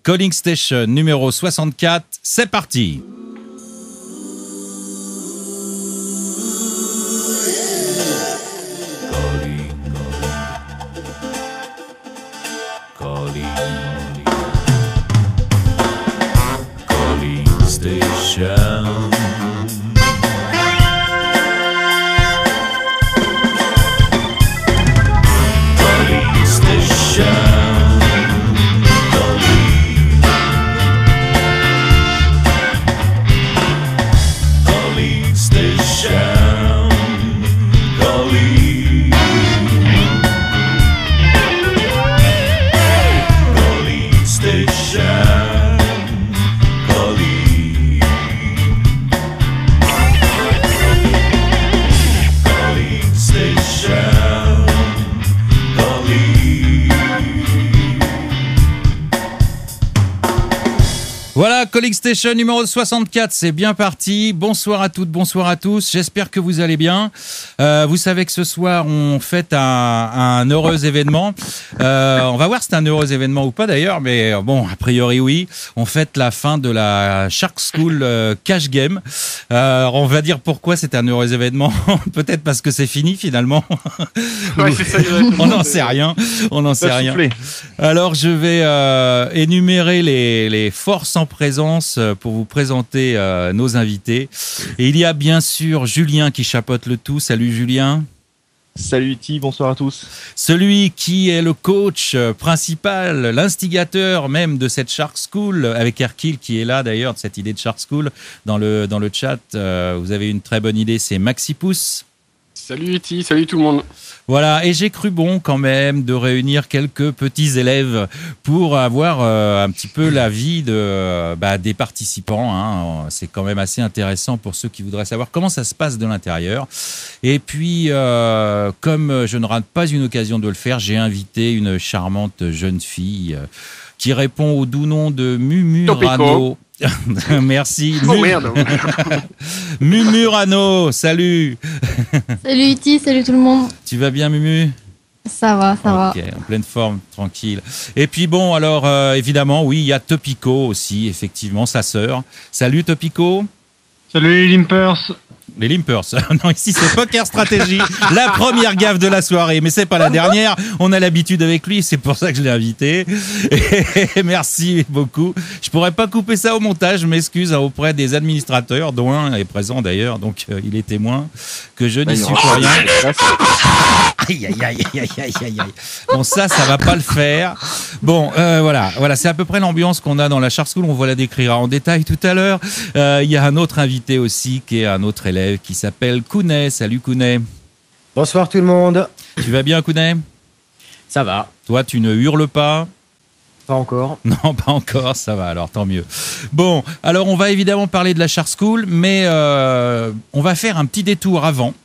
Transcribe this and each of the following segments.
Calling Station numéro 64, c'est parti. Calling Station. Voilà, Calling Station numéro 64, c'est bien parti. Bonsoir à toutes, bonsoir à tous. J'espère que vous allez bien. Vous savez que ce soir, on fête un heureux événement. On va voir si c'est un heureux événement ou pas d'ailleurs, mais bon, a priori oui. On fête la fin de la Shark School Cash Game. On va dire pourquoi c'est un heureux événement. Peut-être parce que c'est fini finalement. Ouais, c'est ça, on n'en sait rien. On n'en sait rien. Alors je vais énumérer les forces en présence pour vous présenter nos invités. Et il y a bien sûr Julien qui chapeaute le tout. Salut Julien. Salut Iti, bonsoir à tous. Celui qui est le coach principal, l'instigateur même de cette Shark School, avec Hercule qui est là d'ailleurs, de cette idée de Shark School. Dans le chat, vous avez une très bonne idée, c'est Maxi Pouce. Salut Iti, salut tout le monde. Voilà, et j'ai cru bon quand même de réunir quelques petits élèves pour avoir un petit peu l'avis des participants. Hein. C'est quand même assez intéressant pour ceux qui voudraient savoir comment ça se passe de l'intérieur. Et puis, comme je ne rate pas une occasion de le faire, j'ai invité une charmante jeune fille qui répond au doux nom de Mumurano. Merci. Oh merde. Mumurano, salut. Salut Iti, salut tout le monde. Tu vas bien Mumu ? Ça va. Ok, en pleine forme, tranquille. Et puis bon, alors évidemment, oui, il y a Topico aussi, effectivement, sa sœur. Salut Topico. Salut les Limpers. Les Limpers. Non, ici c'est Poker Stratégie, la première gaffe de la soirée, mais c'est pas la dernière. On a l'habitude avec lui, c'est pour ça que je l'ai invité. Et merci beaucoup. Je pourrais pas couper ça au montage, je m'excuse auprès des administrateurs, dont un est présent d'ailleurs, donc il est témoin que je n'y suis pour rien. Aïe. Bon, ça va pas le faire. Bon, voilà, c'est à peu près l'ambiance qu'on a dans la Shark School. On va la décrire en détail tout à l'heure. Il y a un autre invité aussi, qui est un autre élève, qui s'appelle Kounet. Salut Kounet. Bonsoir tout le monde. Tu vas bien Kounet ? Ça va. Toi, tu ne hurles pas ? Pas encore. Non, pas encore, ça va, alors tant mieux. Bon, alors on va évidemment parler de la Shark School, mais on va faire un petit détour avant.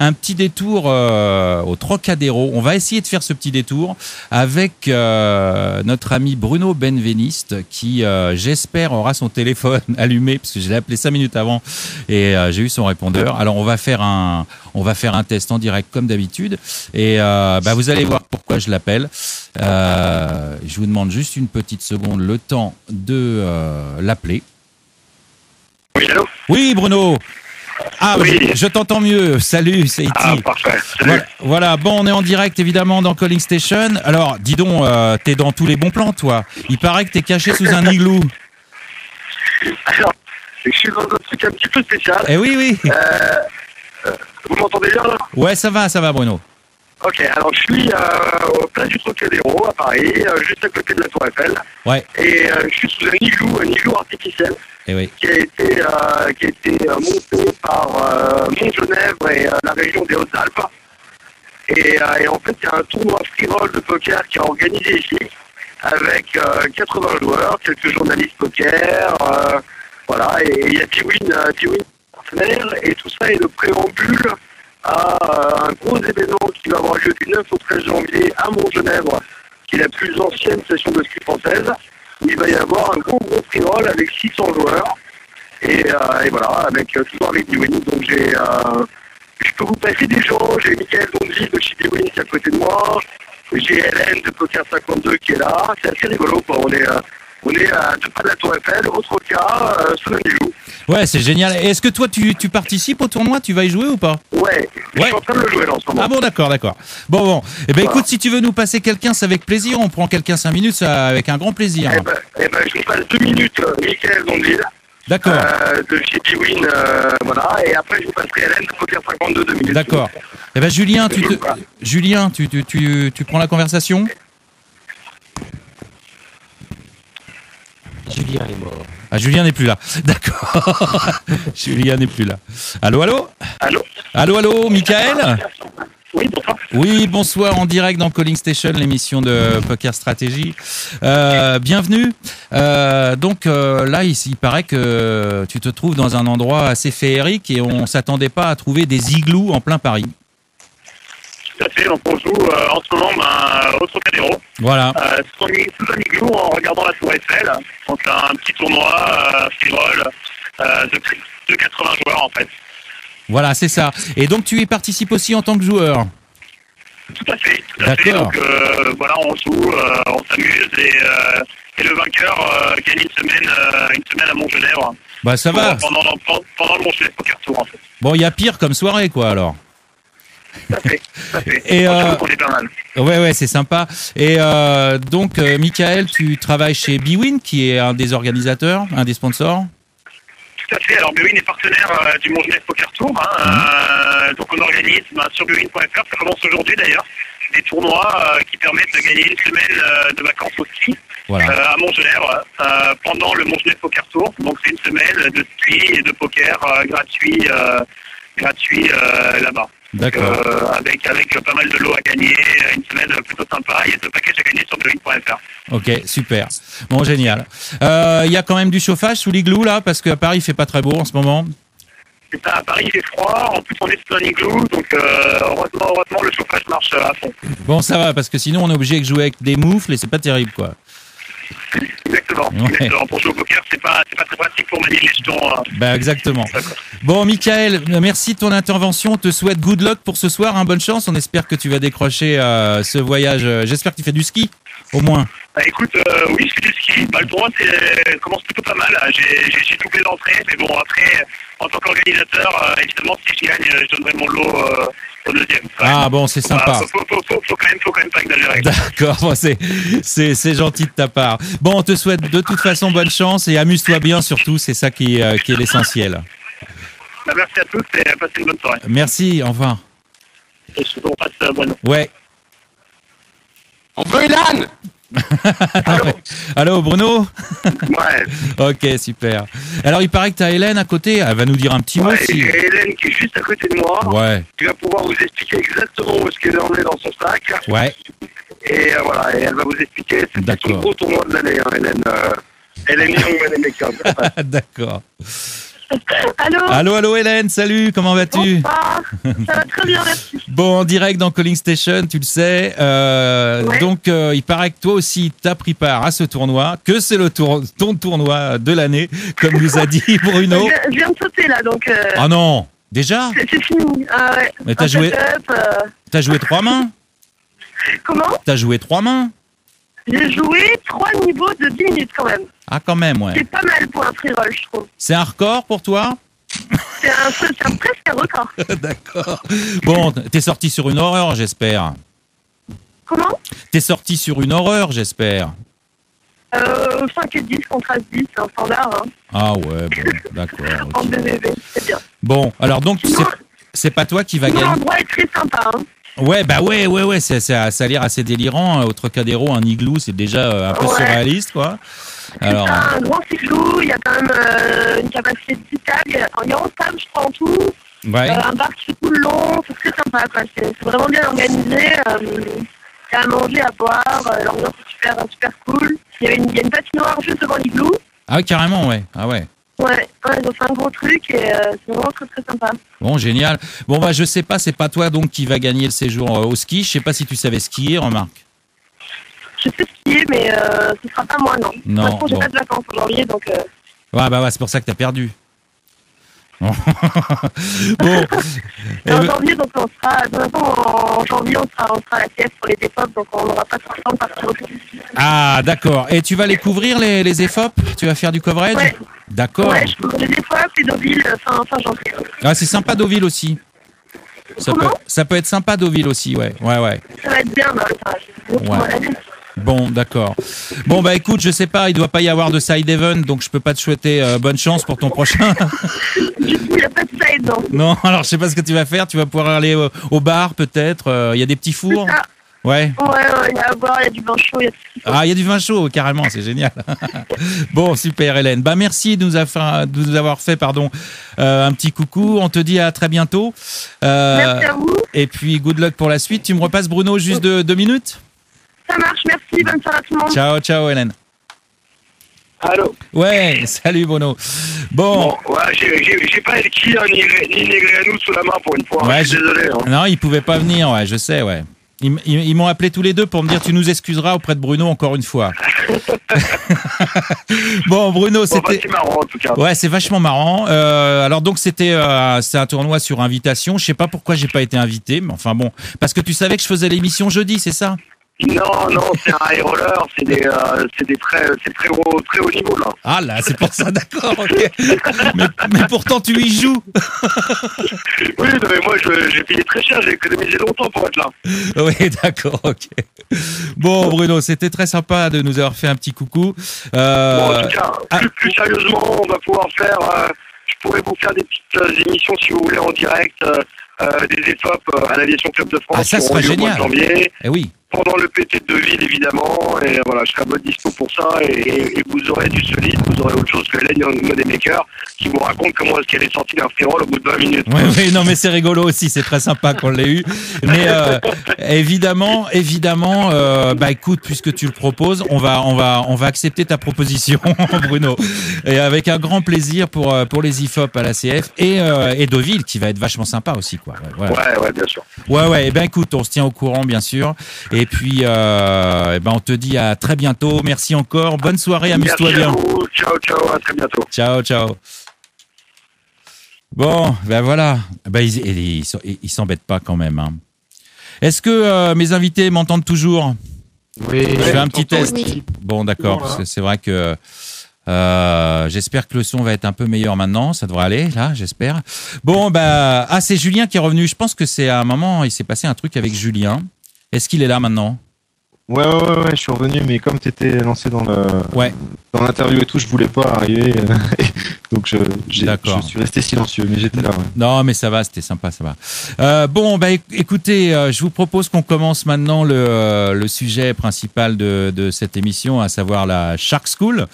Un petit détour au Trocadéro. On va essayer de faire ce petit détour avec notre ami Bruno Benveniste qui, j'espère, aura son téléphone allumé parce que je l'ai appelé 5 minutes avant et j'ai eu son répondeur. Alors, on va faire un test en direct comme d'habitude et vous allez voir pourquoi je l'appelle. Je vous demande juste une petite seconde, le temps de l'appeler. Oui, allô ? Oui, Bruno. Ah oui, je t'entends mieux. Salut, c'est Iti. Ah, parfait. Salut. Voilà, bon, on est en direct évidemment dans Calling Station. Alors, dis donc, t'es dans tous les bons plans, toi. Il paraît que t'es caché sous un igloo. Alors, je suis dans un truc un petit peu spécial. Eh oui. Vous m'entendez bien là ? Ouais, ça va, Bruno. Ok, alors je suis au plein du Trocadéro à Paris, juste à côté de la Tour Eiffel. Ouais. Et je suis sous un igloo artificiel. Eh oui. Qui a été monté par Mont-Genèvre et la région des Hautes-Alpes. Et en fait, il y a un tournoi free-roll de poker qui est organisé ici, avec 80 joueurs, quelques journalistes poker, voilà, et il y a Piwin partenaire, et tout ça est le préambule à un gros événement qui va avoir lieu du 9 au 13 janvier à Mont-Genèvre, qui est la plus ancienne session de ski française. Il va y avoir un gros free-roll avec 600 joueurs. Et voilà, toujours avec Piwin. Donc je peux vous passer des gens. J'ai Michael Donzi de chez Piwin qui est à côté de moi. J'ai Hélène de Poker 52 qui est là. C'est assez rigolo, quoi. On est à 2 pas de la Tour Eiffel, au Troca, sous l'Anilou. Ouais, c'est génial. Et est-ce que toi, tu participes au tournoi? Tu vas y jouer ou pas? Ouais, je suis en train de le jouer là en ce moment. Ah bon, d'accord. Bon. Eh ben, écoute, si tu veux nous passer quelqu'un, c'est avec plaisir. On prend quelqu'un 5 minutes, ça, avec un grand plaisir. Eh ben, je vous passe 2 minutes, Michael Dondeville. D'accord. De chez Bwin, voilà. Et après, je vous passerai Hélène de Poker 52 2 minutes. D'accord. Eh ben, Julien, tu prends la conversation? Julien est mort. Ah, Julien n'est plus là. D'accord. Julien n'est plus là. Allô? Allô, Michael? Oui, bonsoir. Oui, bonsoir, en direct dans Calling Station, l'émission de Poker Stratégie. Bienvenue. Donc là, il paraît que tu te trouves dans un endroit assez féerique et on s'attendait pas à trouver des igloos en plein Paris. Tout à fait, donc on joue en ce moment au Trocadéro. Voilà. Sous un igloo en regardant la Tour Eiffel. Donc un petit tournoi free-roll de 80 joueurs en fait. Voilà, c'est ça. Et donc tu y participes aussi en tant que joueur? Tout à fait. D'accord. Donc voilà, on joue, on s'amuse et le vainqueur gagne une semaine à Montgenèvre. Bah ça va. Pendant le Montgenèvre Poker Tour en fait. Bon, il y a pire comme soirée quoi alors. Tout à fait. Et on est pas mal. Ouais, c'est sympa. Et donc, Michael, tu travailles chez Bwin, qui est un des organisateurs, un des sponsors. Tout à fait. Alors, Bwin est partenaire du Montgenèvre Poker Tour. Donc, on organise sur bwin.fr, ça commence aujourd'hui d'ailleurs, des tournois qui permettent de gagner une semaine de vacances au ski à Montgenèvre pendant le Montgenèvre Poker Tour. Donc, c'est une semaine de ski et de poker gratuit là-bas. D'accord. Avec pas mal de lots à gagner, une semaine plutôt sympa. Il y a 2 packages à gagner sur bwin.fr. Ok, super. Bon, génial. Il y a quand même du chauffage sous l'igloo là, parce qu'à Paris il fait pas très beau en ce moment. C'est ça, à Paris il fait froid, en plus on est sous un igloo, donc heureusement le chauffage marche à fond. Bon, ça va, parce que sinon on est obligé de jouer avec des moufles et c'est pas terrible quoi. Exactement. Ouais. Exactement. Pour jouer au poker, c'est pas très pratique pour manier les jetons. Bah exactement. Bon, Michael, merci de ton intervention. On te souhaite good luck pour ce soir. Bonne chance. On espère que tu vas décrocher ce voyage. J'espère que tu fais du ski, au moins. Bah, écoute, oui, je fais du ski. Bah, le tournoi commence plutôt pas mal. J'ai doublé l'entrée, mais bon, après, en tant qu'organisateur, évidemment, si je gagne, je donnerai mon lot au deuxième. Ah bon, c'est sympa. Faut quand même pas exagérer. D'accord, bon, c'est gentil de ta part. Bon, on te souhaite de toute façon bonne chance et amuse-toi bien surtout, c'est ça qui est l'essentiel. Bah, merci à tous et passez une bonne soirée. Merci, au revoir. Et je vous passe Bruno. Ouais. On veut Hélène. Allô, Bruno? Ouais. Ok, super. Alors, il paraît que tu as Hélène à côté. Elle va nous dire un petit mot. Si... J'ai Hélène qui est juste à côté de moi. Ouais. Qui va pouvoir vous expliquer exactement où est-ce qu'elle en est dans son sac. Ouais. Et voilà, et elle va vous expliquer. C'est son gros tournoi de l'année, Hélène. Hélène Young, Hélène Makeup. D'accord. Allô, Hélène, salut, comment vas-tu? Bonsoir, ça va très bien, merci. Bon, en direct dans Calling Station, tu le sais. Ouais. Donc, il paraît que toi aussi, tu as pris part à ce tournoi, que c'est ton tournoi de l'année, comme nous a dit Bruno. Je viens de sauter là, donc... Ah non, déjà? C'est fini, ah ouais. Mais t'as joué 3 mains? Comment? T'as joué 3 mains? J'ai joué 3 niveaux de 10 minutes quand même. Ah, quand même, ouais. C'est pas mal pour un free roll, je trouve. C'est un record pour toi? C'est presque un record. D'accord. Bon, t'es sorti sur une horreur, j'espère. Comment? T'es sorti sur une horreur, j'espère. 5 et 10 contre As-10, c'est un standard. Hein. Ah ouais, bon, d'accord. En Okay. BBB, c'est bien. Bon, alors donc, Sinon, c'est pas toi qui va gagner. l'endroit est très sympa. Hein. Ouais, bah ouais, ça a l'air assez délirant. Au Trocadéro, un igloo, c'est déjà un peu surréaliste, quoi. Alors, c'est un grand igloo, il y a quand même une capacité de 10 tables, il y a 11 tables, je crois, en tout. ouais. Un bar qui fait tout le long, c'est très sympa, quoi. C'est vraiment bien organisé. Il y a à manger, à boire, l'ambiance est super cool. Il y a une patinoire juste devant l'igloo. Ah, carrément, ouais. Ah ouais. Ouais, ils ont fait un gros truc et c'est vraiment très sympa. Bon, génial. Bon, bah, je sais pas, c'est pas toi donc qui va gagner le séjour au ski. Je sais pas si tu savais skier, remarque. Je sais skier, mais ce sera pas moi, non. Non, De toute façon, j'ai bon. pas de vacances en janvier, donc... Ouais, bah ouais, c'est pour ça que t'as perdu. Bon. Et en janvier, donc on sera, de toute façon, en janvier, on sera à la CF pour les EFOP, donc on n'aura pas trop le temps de partir au pays. Ah, d'accord. Et tu vas les couvrir, les EFOP? Tu vas faire du coverage? Ouais. D'accord. Ouais, je couvre les EFOP et Deauville fin janvier. Ah, c'est sympa Deauville aussi. Ça peut être sympa Deauville aussi, ouais. Ça va être bien, bah, ça, j'ai beaucoup à l'année. Bon, d'accord. Bon, bah écoute, je sais pas, il doit pas y avoir de side event, donc je peux pas te souhaiter bonne chance pour ton prochain. Du coup, il n'y a pas de side, non. Non, alors je sais pas ce que tu vas faire. Tu vas pouvoir aller au bar, peut-être. Il y a des petits fours. C'est ça. Ouais. Ouais, il y a à boire, il y a du vin chaud, il y a tout ce qu'il faut. Ah, il y a du vin chaud, carrément, c'est génial. Bon, super, Hélène. Bah, merci de nous avoir fait, un petit coucou. On te dit à très bientôt. Merci à vous. Et puis, good luck pour la suite. Tu me repasses, Bruno, juste 2 minutes? Ça marche, merci, bonne soirée à tout le monde. Ciao, ciao, Hélène. Allô. Ouais, salut, Bruno. Bon. Ouais, j'ai pas Elki ni Negreanu sous la main pour une fois. Ouais, je suis désolé. Hein. Non, ils pouvaient pas venir, ouais, je sais, ouais. Ils m'ont appelé tous les deux pour me dire tu nous excuseras auprès de Bruno encore une fois. Bon, Bruno, c'était. C'est marrant en tout cas. Ouais, c'est vachement marrant. Alors donc c'est un tournoi sur invitation. Je sais pas pourquoi j'ai pas été invité, mais enfin bon, parce que tu savais que je faisais l'émission jeudi, c'est ça? Non, c'est un high roller, c'est très haut niveau là. Ah là, c'est pour ça, d'accord. Ok. Mais pourtant tu y joues. Oui, mais moi j'ai payé très cher, j'ai économisé longtemps pour être là. Oui, d'accord, ok. Bon, Bruno, c'était très sympa de nous avoir fait un petit coucou. Bon, en tout cas, plus sérieusement, on va pouvoir faire. Je pourrais vous faire des petites émissions si vous voulez en direct des EFOP à l'Aviation Club de France. Ah, ça serait génial. Au mois de janvier. Eh oui. Pendant le PT de Deauville, évidemment, et voilà, je serai à votre dispo pour ça, et vous aurez du solide, vous aurez autre chose que Hélène Modemaker, qui vous raconte comment est-ce qu'elle est sortie d'un free roll au bout de 20 minutes. Oui, non, mais c'est rigolo aussi, c'est très sympa qu'on l'ait eu. Mais évidemment, bah écoute, puisque tu le proposes, on va accepter ta proposition, Bruno, et avec un grand plaisir pour les IFOP à la CF et Deauville, qui va être vachement sympa aussi, quoi. Ouais, bien sûr. Ouais, et ben écoute, on se tient au courant, bien sûr. Et puis, on te dit à très bientôt. Merci encore. Bonne soirée. Amuse-toi bien. Ciao. À très bientôt. Ciao. Bon, ben voilà. Ben, ils s'embêtent pas quand même. Hein. Est-ce que mes invités m'entendent toujours? Oui. Je fais un petit test. Oui. Bon, d'accord. Parce que c'est vrai que j'espère que le son va être un peu meilleur maintenant. Ça devrait aller, là, j'espère. Bon, c'est Julien qui est revenu. Je pense que c'est à un moment, il s'est passé un truc avec Julien. Est-ce qu'il est là maintenant? Ouais, je suis revenu, mais comme tu étais lancé dans l'interview et tout, je voulais pas arriver. Donc je suis resté silencieux, mais j'étais là. Ouais. Non, mais ça va, c'était sympa, ça va. Écoutez, je vous propose qu'on commence maintenant le sujet principal de cette émission, à savoir la Shark School.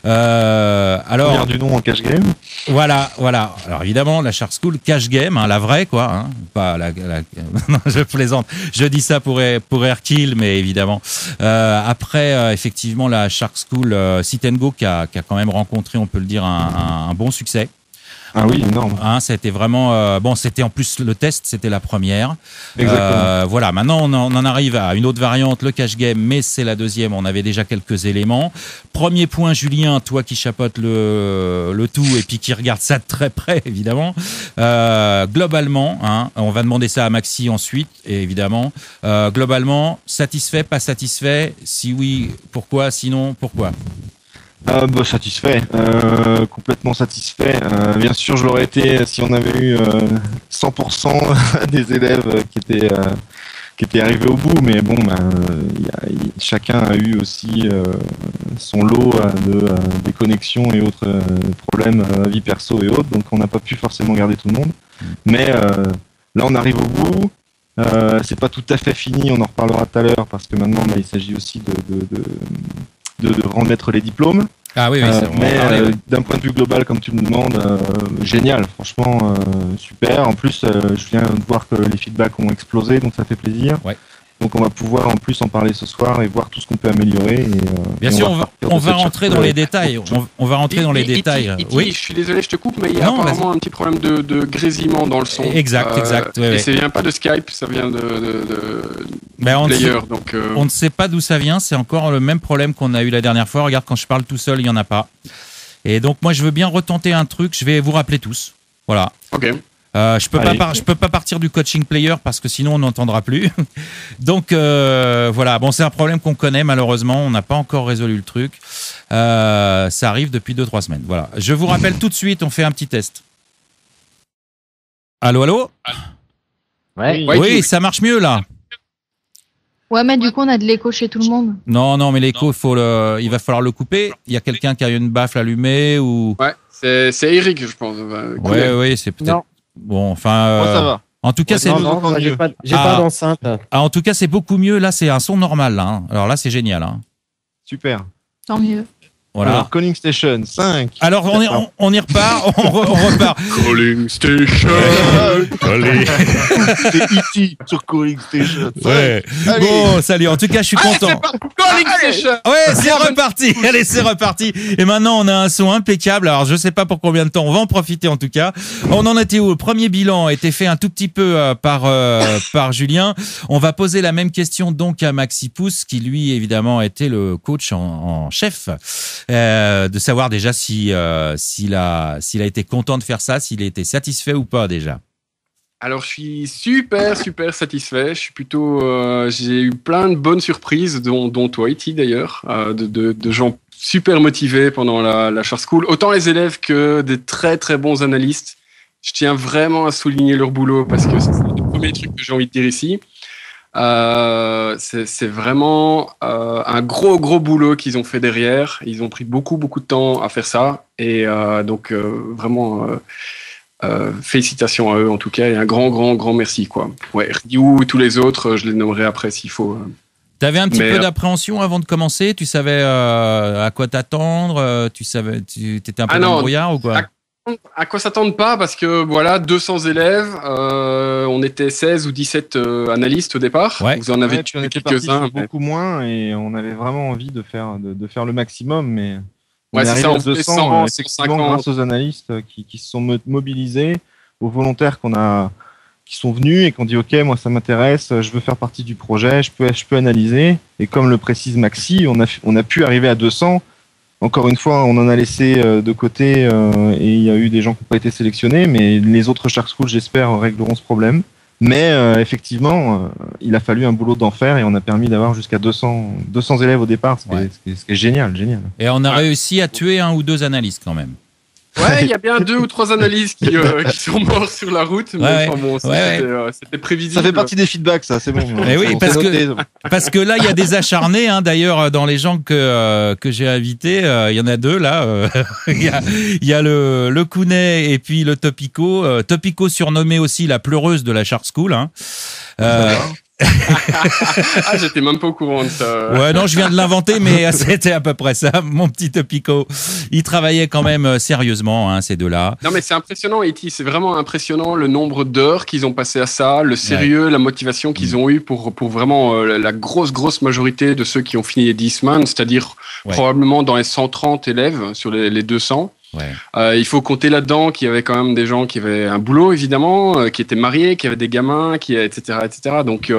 Première du nom en cash game. Voilà. Alors évidemment, la Shark School cash game, hein, la vraie, quoi. Hein, pas la. Non, je plaisante. Je dis ça pour Airkill, mais évidemment. Après, effectivement, la Shark School Sit and Go qui a quand même rencontré, on peut le dire, un bon succès. Ah oui, énorme. Hein, ça a été vraiment c'était en plus le test, c'était la première. Exactement. Voilà, maintenant on en arrive à une autre variante, le cash game, mais c'est la deuxième. On avait déjà quelques éléments. Premier point, Julien, toi qui chapeautes le tout et puis qui regarde ça de très près, évidemment. Globalement, hein, on va demander ça à Maxi ensuite, et évidemment. Globalement, satisfait, pas satisfait? Si oui, pourquoi? Sinon, pourquoi? Satisfait, complètement satisfait. Bien sûr, je l'aurais été si on avait eu 100% des élèves qui étaient arrivés au bout, mais bon, chacun a eu aussi son lot de déconnexions et autres problèmes, vie perso et autres, donc on n'a pas pu forcément garder tout le monde. Mais là, on arrive au bout. C'est pas tout à fait fini, on en reparlera tout à l'heure, parce que maintenant, il s'agit aussi de remettre les diplômes. Ah oui, mais d'un point de vue global, comme tu me demandes, génial, franchement, super. En plus, je viens de voir que les feedbacks ont explosé, donc ça fait plaisir. Ouais. Donc on va pouvoir en plus en parler ce soir et voir tout ce qu'on peut améliorer. Bien sûr, on va rentrer dans les détails. On va rentrer dans les détails. Oui. Je suis désolé, je te coupe, mais il y a apparemment un petit problème de grésillement dans le son. Exact. Et ça vient pas de Skype, ça vient de Player. Donc, on ne sait pas d'où ça vient. C'est encore le même problème qu'on a eu la dernière fois. Regarde, quand je parle tout seul, il y en a pas. Et donc moi, je veux bien retenter un truc. Je vais vous rappeler tous. Voilà. Ok. Je peux pas partir du coaching player parce que sinon on n'entendra plus. Donc voilà, bon c'est un problème qu'on connaît malheureusement, on n'a pas encore résolu le truc. Ça arrive depuis 2-3 semaines. Voilà, je vous rappelle tout de suite, on fait un petit test. Allô. Ouais. Oui, ça marche mieux là. Ouais, mais du coup, on a de l'écho chez tout le monde. Non, mais l'écho, il va falloir le couper. Il y a quelqu'un qui a une baffle allumée ou. Ouais, c'est Eric, je pense. Oui, c'est peut-être. Non. Bon, enfin. Ça va. En tout cas, c'est. Non, j'ai pas d'enceinte. En tout cas, c'est beaucoup mieux. Là, c'est un son normal. Là, hein. Alors là, c'est génial. Hein. Super. Tant mieux. Voilà. Alors, Calling Station 5. Alors, on y repart. on repart. Calling Station. C'est E.T. sur Calling Station 5. Ouais. Allez. Bon, salut. En tout cas, je suis content. Calling Station. Ouais, c'est reparti. Allez, c'est reparti. Et maintenant, on a un son impeccable. Alors, je sais pas pour combien de temps. On va en profiter en tout cas. On en était où? Le premier bilan a été fait un tout petit peu par Julien. On va poser la même question donc à Maxi Pousse, qui lui, évidemment, était le coach en chef. De savoir déjà s'il a été content de faire ça, s'il a été satisfait ou pas déjà. Alors, je suis super satisfait. Je suis plutôt, j'ai eu plein de bonnes surprises, dont toi, Iti d'ailleurs, de gens super motivés pendant la Char School. Autant les élèves que des très très bons analystes. Je tiens vraiment à souligner leur boulot parce que c'est le premier truc que j'ai envie de dire ici. C'est vraiment un gros boulot qu'ils ont fait derrière. Ils ont pris beaucoup de temps à faire ça et donc vraiment félicitations à eux en tout cas et un grand merci quoi. Ouais, Ryu et tous les autres, je les nommerai après s'il faut. T'avais un petit peu d'appréhension avant de commencer. Tu savais à quoi t'attendre. Tu étais un peu dans le brouillard ou quoi? À quoi s'attendre pas parce que voilà 200 élèves, on était 16 ou 17 analystes au départ. Ouais. Vous en avez tué quelques-uns. Beaucoup moins et on avait vraiment envie de faire le maximum, mais on Ouais, est c'est arrivé ça, à on fait 200 100, effectivement 150. grâce aux analystes qui se sont mobilisés, aux volontaires qui sont venus et qui ont dit ok, moi ça m'intéresse, je veux faire partie du projet, je peux analyser, et comme le précise Maxi, on a pu arriver à 200. Encore une fois, on en a laissé de côté et il y a eu des gens qui n'ont pas été sélectionnés, mais les autres Char School, j'espère, régleront ce problème. Mais effectivement, il a fallu un boulot d'enfer et on a permis d'avoir jusqu'à 200 élèves au départ, ce qui est génial. Et on a réussi à tuer 1 ou 2 analystes quand même. Ouais, il y a bien 2 ou 3 analyses qui sont morts sur la route, mais enfin bon, c'était prévisible. Ça fait partie des feedbacks, ça, c'est bon. Et oui, parce que là, il y a des acharnés, hein, d'ailleurs, dans les gens que j'ai invités, il y en a 2 là. Il y a le Kounet et puis le Topico. Topico surnommé aussi la pleureuse de la Char School. Hein. Ah, j'étais même pas au courant de ça. Ouais, non, je viens de l'inventer, mais c'était à peu près ça, mon petit Topico. Il travaillait quand même sérieusement, hein, ces 2-là. Non, mais c'est impressionnant, E.T. C'est vraiment impressionnant le nombre d'heures qu'ils ont passé à ça, le sérieux, la motivation qu'ils ont eu pour vraiment la grosse majorité de ceux qui ont fini les 10 semaines, c'est-à-dire probablement dans les 130 élèves sur les 200. Ouais. Il faut compter là-dedans qu'il y avait quand même des gens qui avaient un boulot évidemment, qui étaient mariés, qui avaient des gamins, etc. Donc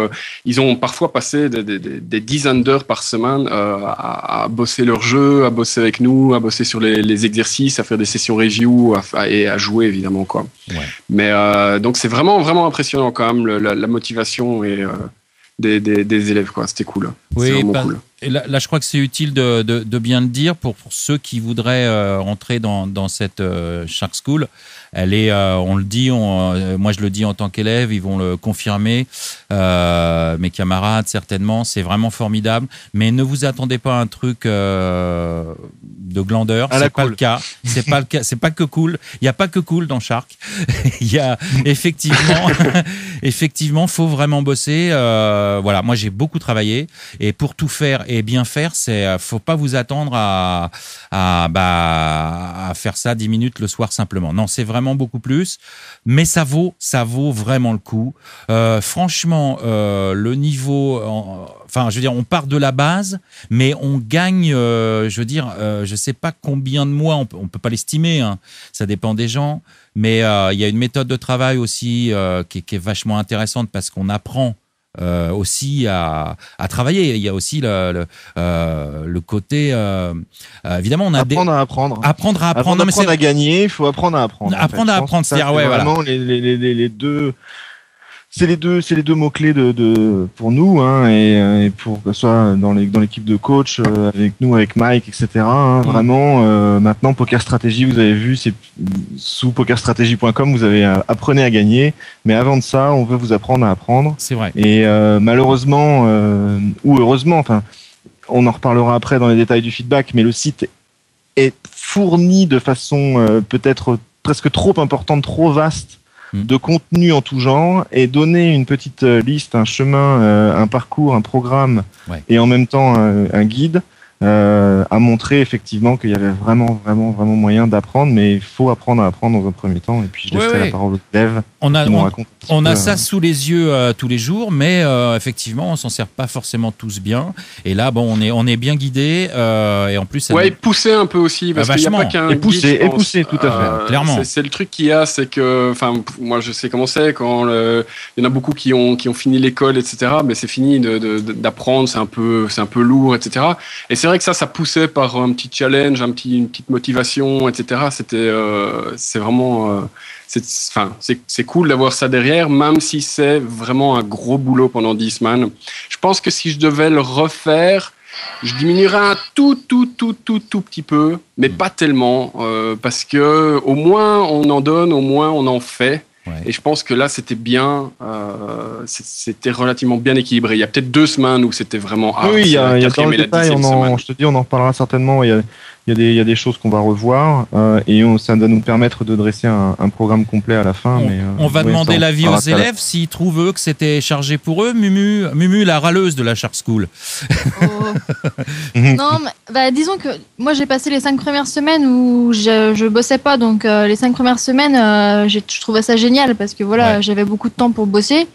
ils ont parfois passé des dizaines d'heures par semaine à bosser leur jeu, à bosser avec nous, à bosser sur les exercices, à faire des sessions review et à jouer évidemment quoi. Ouais. Mais donc c'est vraiment impressionnant quand même la motivation et des élèves quoi. C'était cool. Oui, c'est vraiment cool. Et là, je crois que c'est utile de bien le dire pour ceux qui voudraient rentrer dans cette Char School. Elle est, on le dit, moi je le dis en tant qu'élève, ils vont le confirmer, mes camarades certainement, c'est vraiment formidable. Mais ne vous attendez pas à un truc de glandeur, c'est pas le cas. C'est pas le cas, c'est pas que cool. Il y a pas que cool dans Shark. Il y a effectivement, faut vraiment bosser. Voilà, moi j'ai beaucoup travaillé et pour tout faire et bien faire, faut pas vous attendre à faire ça 10 minutes le soir simplement. Non, c'est vraiment beaucoup plus, mais ça vaut vraiment le coup. Franchement, le niveau, enfin, je veux dire, on part de la base, mais on gagne, je veux dire, je sais pas combien de mois, on peut pas l'estimer, hein, ça dépend des gens, mais il y a une méthode de travail aussi qui est vachement intéressante parce qu'on apprend aussi à travailler. Il y a aussi le côté évidemment on a apprendre à apprendre. Apprendre à apprendre. Apprendre à gagner, il faut apprendre à apprendre. Apprendre à apprendre, c'est-à-dire vraiment voilà. les deux. C'est les deux mots-clés pour nous, hein, et pour que ce soit dans l'équipe de coach, avec nous, avec Mike, etc. Hein, vraiment, maintenant, Poker Strategy, vous avez vu, c'est sous pokerstrategy.com, vous avez apprenez à gagner, mais avant de ça, on veut vous apprendre à apprendre. C'est vrai. Et malheureusement, ou heureusement, enfin, on en reparlera après dans les détails du feedback, mais le site est fourni de façon peut-être presque trop importante, trop vaste, de contenu en tout genre, et donner une petite liste, un chemin, un parcours, un programme, et en même temps un guide, a montré effectivement qu'il y avait vraiment moyen d'apprendre, mais il faut apprendre à apprendre dans un premier temps. Et puis je laisserai la parole aux élèves. On a ça sous les yeux tous les jours, mais effectivement on s'en sert pas forcément tous bien. Et là bon, on est bien guidé, et en plus et pousser un peu aussi, parce qu'il n'y a pas qu'un pousser tout à fait. Clairement. C'est le truc qu'il y a, c'est que, enfin, moi je sais comment c'est quand il y en a beaucoup qui ont fini l'école, etc. Mais c'est fini d'apprendre, c'est un peu lourd, etc. Et c'est vrai que ça poussait par un petit challenge, une petite motivation, etc. C'est vraiment, c'est cool d'avoir ça derrière, même si c'est vraiment un gros boulot pendant 10 semaines. Je pense que si je devais le refaire, je diminuerais un tout petit peu, mais pas tellement, parce que au moins on en donne, au moins on en fait. Et je pense que là, c'était bien, c'était relativement bien équilibré. Il y a peut-être 2 semaines où c'était vraiment hard. Oui, il y a dans le détail, je te dis, on en reparlera certainement. Il y a des choses qu'on va revoir, et ça va nous permettre de dresser un programme complet à la fin. On va demander l'avis aux élèves s'ils trouvent eux que c'était chargé pour eux. Mumu, la râleuse de la Shark School. Non, mais, disons que moi j'ai passé les 5 premières semaines où je bossais pas, donc les 5 premières semaines je trouvais ça génial parce que voilà, j'avais beaucoup de temps pour bosser.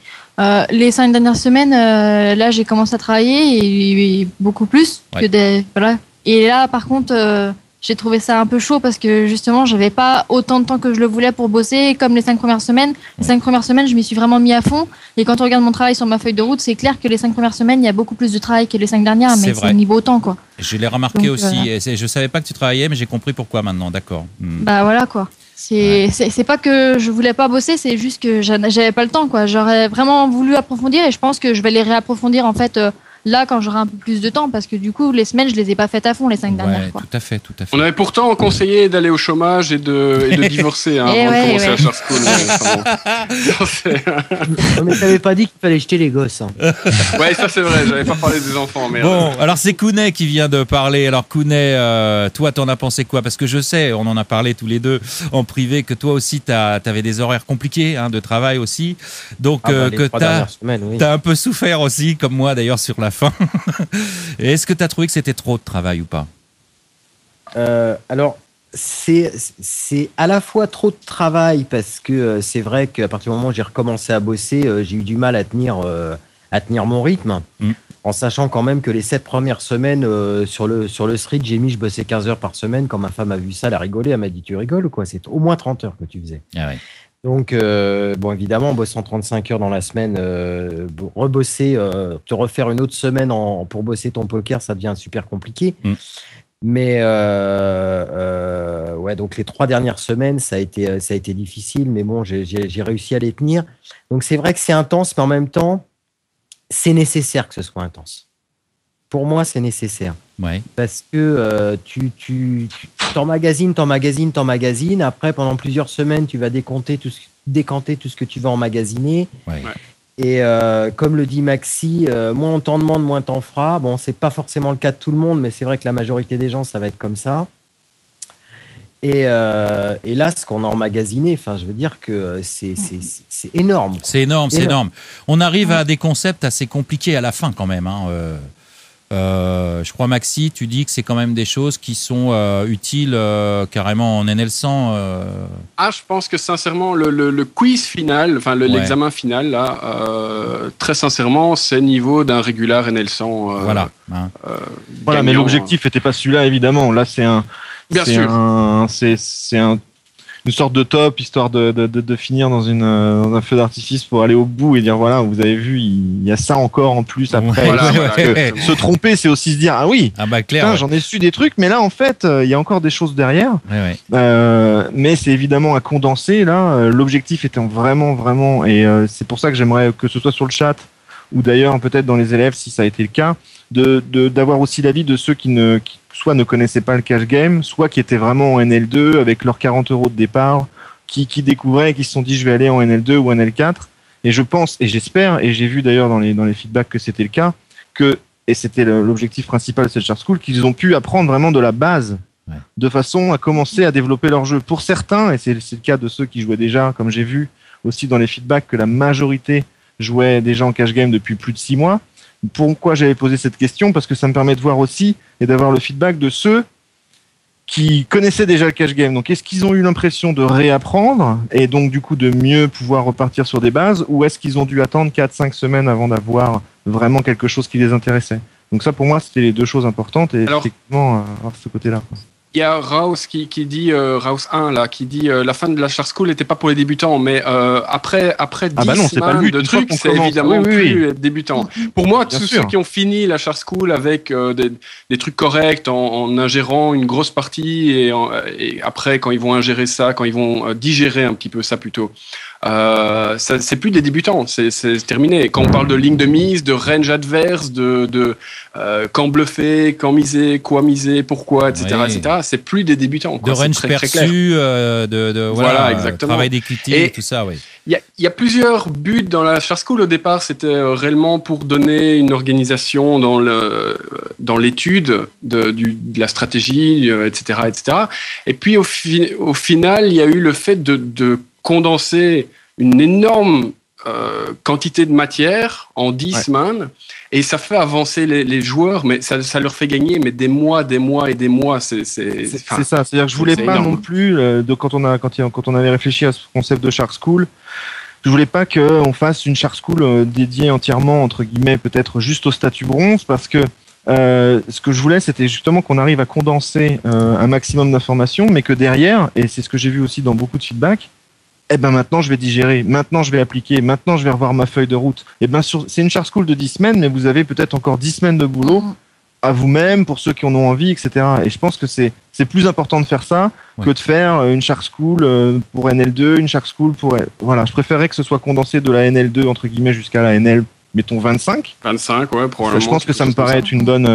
Les 5 dernières semaines, là j'ai commencé à travailler et beaucoup plus que voilà. Et là par contre j'ai trouvé ça un peu chaud parce que justement j'avais pas autant de temps que je le voulais pour bosser comme les 5 premières semaines. Les 5 premières semaines je m'y suis vraiment mis à fond, et quand on regarde mon travail sur ma feuille de route, c'est clair que les 5 premières semaines il y a beaucoup plus de travail que les 5 dernières, mais c'est au niveau temps quoi. Je l'ai remarqué aussi, et je savais pas que tu travaillais, mais j'ai compris pourquoi maintenant, d'accord. Bah voilà quoi. C'est pas que je voulais pas bosser, c'est juste que j'avais pas le temps quoi. J'aurais vraiment voulu approfondir, et je pense que je vais les réapprofondir en fait là quand j'aurai un peu plus de temps, parce que du coup les semaines je les ai pas faites à fond les 5 dernières fois. Tout à fait. On avait pourtant conseillé d'aller au chômage et de divorcer avant de commencer la Shark School. Mais t'avais pas dit qu'il fallait jeter les gosses. Hein. Ouais, ça c'est vrai, j'avais pas parlé des enfants. Merde. Bon, alors c'est Kounet qui vient de parler. Alors Kounet, toi t'en as pensé quoi? Parce que je sais, on en a parlé tous les deux en privé, que toi aussi t'avais des horaires compliqués de travail aussi, donc que t'as un peu souffert aussi, comme moi d'ailleurs sur la fin. Et est-ce que tu as trouvé que c'était trop de travail ou pas? Alors, c'est à la fois trop de travail parce que c'est vrai qu'à partir du moment où j'ai recommencé à bosser, j'ai eu du mal à tenir mon rythme, en sachant quand même que les 7 premières semaines sur le street, je bossais 15 heures par semaine. Quand ma femme a vu ça, elle a rigolé, elle m'a dit tu rigoles ou quoi? C'est au moins 30 heures que tu faisais. Ah ouais. Donc, bon, évidemment, en bossant 35 heures dans la semaine, rebosser, te refaire une autre semaine pour bosser ton poker, ça devient super compliqué. Mais ouais, donc les 3 dernières semaines, ça a été difficile, mais bon, j'ai réussi à les tenir. Donc, c'est vrai que c'est intense, mais en même temps, c'est nécessaire que ce soit intense. Pour moi, c'est nécessaire. Ouais. Parce que tu t'emmagasines. Après, pendant plusieurs semaines, tu vas décanter tout ce que tu vas emmagasiner. Ouais. Et comme le dit Maxi, moins on t'en demande, moins t'en feras. Bon, c'est pas forcément le cas de tout le monde, mais c'est vrai que la majorité des gens, ça va être comme ça. Et là, ce qu'on a emmagasiné, enfin, je veux dire que c'est énorme. C'est énorme. On arrive à des concepts assez compliqués à la fin quand même. Je crois, Maxi, tu dis que c'est quand même des choses qui sont utiles carrément en NL100. Je pense que sincèrement, le quiz final, enfin l'examen final, là, très sincèrement, c'est niveau d'un régular NL100. Voilà, gagnant, mais l'objectif n'était pas celui-là, évidemment. Là, c'est un une sorte de top, histoire de finir dans un feu d'artifice pour aller au bout et dire voilà, vous avez vu, il y a ça encore en plus après. Se tromper, c'est aussi se dire ah oui, clair, j'en ai su des trucs, mais là en fait, il y a encore des choses derrière. Mais c'est évidemment à condenser là. L'objectif étant vraiment, et c'est pour ça que j'aimerais que ce soit sur le chat ou d'ailleurs peut-être dans les élèves si ça a été le cas, d'avoir aussi l'avis de ceux qui soit ne connaissaient pas le cash game, soit qui étaient vraiment en NL2 avec leurs 40 € de départ, qui découvraient et qui se sont dit je vais aller en NL2 ou en NL4. Et je pense, et j'espère, et j'ai vu d'ailleurs dans les feedbacks que c'était le cas, et c'était l'objectif principal de cette Shark School, qu'ils ont pu apprendre vraiment de la base, de façon à commencer à développer leur jeu. Pour certains, et c'est le cas de ceux qui jouaient déjà, comme j'ai vu aussi dans les feedbacks, que la majorité jouait déjà en cash game depuis plus de 6 mois. Pourquoi j'avais posé cette question? Parce que ça me permet de voir aussi et d'avoir le feedback de ceux qui connaissaient déjà le cash game. Donc, est-ce qu'ils ont eu l'impression de réapprendre et donc du coup de mieux pouvoir repartir sur des bases, ou est-ce qu'ils ont dû attendre 4-5 semaines avant d'avoir vraiment quelque chose qui les intéressait? Donc ça, pour moi, c'était les deux choses importantes et effectivement, avoir ce côté-là. Il y a Raus qui dit, Raus 1 là, qui dit la fin de la Shark School n'était pas pour les débutants, mais après 10 semaines de trucs, c'est évidemment plus débutant. Pour moi, tous ceux qui ont fini la Shark School avec des trucs corrects en ingérant une grosse partie et après quand ils vont ingérer ça, quand ils vont digérer un petit peu ça plutôt, c'est plus des débutants, c'est terminé. Quand on parle de ligne de mise, de range adverse, de quand bluffer, quand miser, quoi miser, pourquoi, etc., etc., c'est plus des débutants. De range perçu, voilà, exactement. Travail d'equity, tout ça, oui. Il y a plusieurs buts dans la Shark School. Au départ, c'était réellement pour donner une organisation dans l'étude de la stratégie, etc., etc. Et puis, au final, il y a eu le fait de condenser une énorme quantité de matière en 10 semaines, et ça fait avancer les joueurs, mais ça leur fait gagner des mois et des mois. C'est ça, c'est-à-dire que je voulais pas non plus, quand on avait réfléchi à ce concept de Shark School, je voulais pas qu'on fasse une Shark School dédiée entièrement, entre guillemets, peut-être juste au statut bronze, parce que ce que je voulais, c'était justement qu'on arrive à condenser un maximum d'informations, mais que derrière, et c'est ce que j'ai vu aussi dans beaucoup de feedback, maintenant je vais digérer, maintenant je vais appliquer, maintenant je vais revoir ma feuille de route. C'est une Shark School de 10 semaines, mais vous avez peut-être encore 10 semaines de boulot à vous-même, pour ceux qui en ont envie, etc. Et je pense que c'est plus important de faire ça que de faire une Shark School pour NL2, une Shark School pour... Voilà, je préférerais que ce soit condensé de la NL2, entre guillemets, jusqu'à la NL, mettons 25. 25, ouais, probablement. Je pense que ça me paraît être une bonne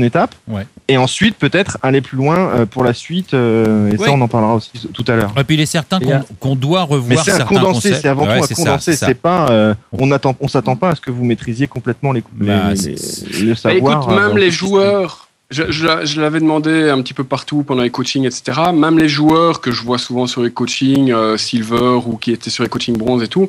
étape. Ouais. Et ensuite, peut-être aller plus loin pour la suite. Ça, on en parlera aussi tout à l'heure. Et puis, il est certain qu'on doit revoir certains concepts. C'est avant tout à condenser. C'est pas, on s'attend pas à ce que vous maîtrisiez complètement le savoir. Écoute, même les joueurs... Je l'avais demandé un petit peu partout pendant les coachings, etc. Même les joueurs que je vois souvent sur les coachings silver ou qui étaient sur les coachings bronze et tout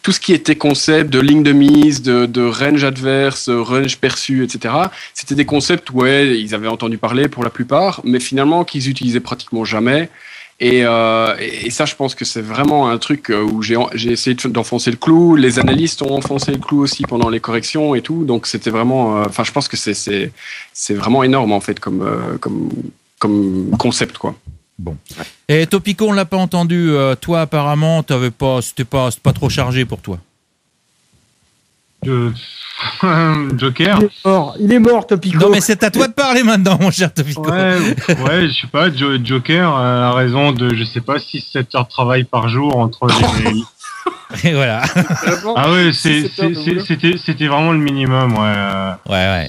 ce qui était concept de ligne de mise, de range adverse, range perçu, etc. C'était des concepts, ils avaient entendu parler pour la plupart, mais finalement qu'ils utilisaient pratiquement jamais. Et ça, je pense que c'est vraiment un truc où j'ai essayé d'enfoncer le clou. Les analystes ont enfoncé le clou aussi pendant les corrections et tout. Donc, c'était vraiment... je pense que c'est vraiment énorme, en fait, comme concept, quoi. Bon. Et Topico, on l'a pas entendu. Toi, apparemment, c'était pas trop chargé pour toi. Joker. Il est mort, Topico. Non, mais c'est à toi de parler maintenant, mon cher Topico. Ouais, je sais pas, Joker a raison de, je sais pas, 6-7 heures de travail par jour entre les... Et voilà. Ah ouais, c'était vraiment le minimum, ouais. Ouais,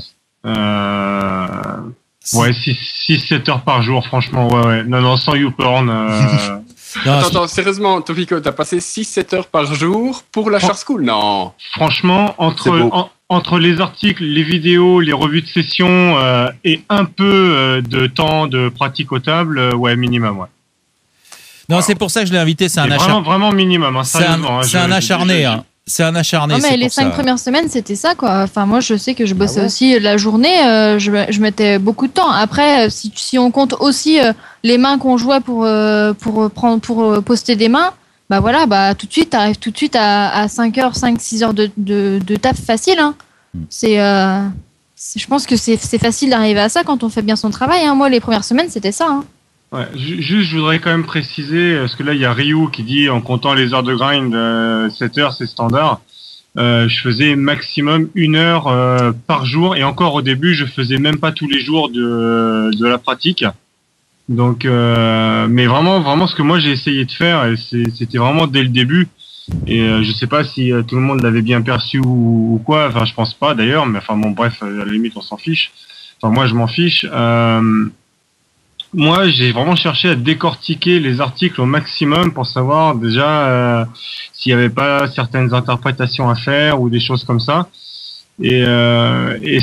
6-7 heures par jour, franchement, ouais. Non, sans YouPorn. Attends, sérieusement, Topico, t'as passé 6-7 heures par jour pour la Shark School? Non. Franchement, entre les articles, les vidéos, les revues de session et un peu de temps de pratique au table, minimum, ouais. Non, c'est pour ça que je l'ai invité, c'est un acharné. Vraiment minimement, sérieusement. C'est un acharné, C'est un acharné. Non, mais les 5 premières semaines, c'était ça, quoi. Enfin, moi, je sais que je bossais aussi la journée. Je mettais beaucoup de temps. Après, si on compte aussi les mains qu'on jouait pour poster des mains, tout de suite, t'arrives tout de suite à 5 heures, 5-6 heures de taf facile. Hein. Je pense que c'est facile d'arriver à ça quand on fait bien son travail. Hein. Moi, les premières semaines, c'était ça. Hein. Ouais, juste, je voudrais quand même préciser, parce que là, il y a Ryu qui dit, en comptant les heures de grind, 7 heures, c'est standard. Je faisais maximum 1 heure par jour, et encore au début, je faisais même pas tous les jours de la pratique. Donc, mais vraiment, ce que moi j'ai essayé de faire, c'était vraiment dès le début. Et je sais pas si tout le monde l'avait bien perçu ou quoi. Enfin, je pense pas d'ailleurs. Mais enfin, bon, bref, à la limite, on s'en fiche. Enfin, moi, je m'en fiche. Moi, j'ai vraiment cherché à décortiquer les articles au maximum pour savoir déjà s'il y avait pas certaines interprétations à faire ou des choses comme ça. Et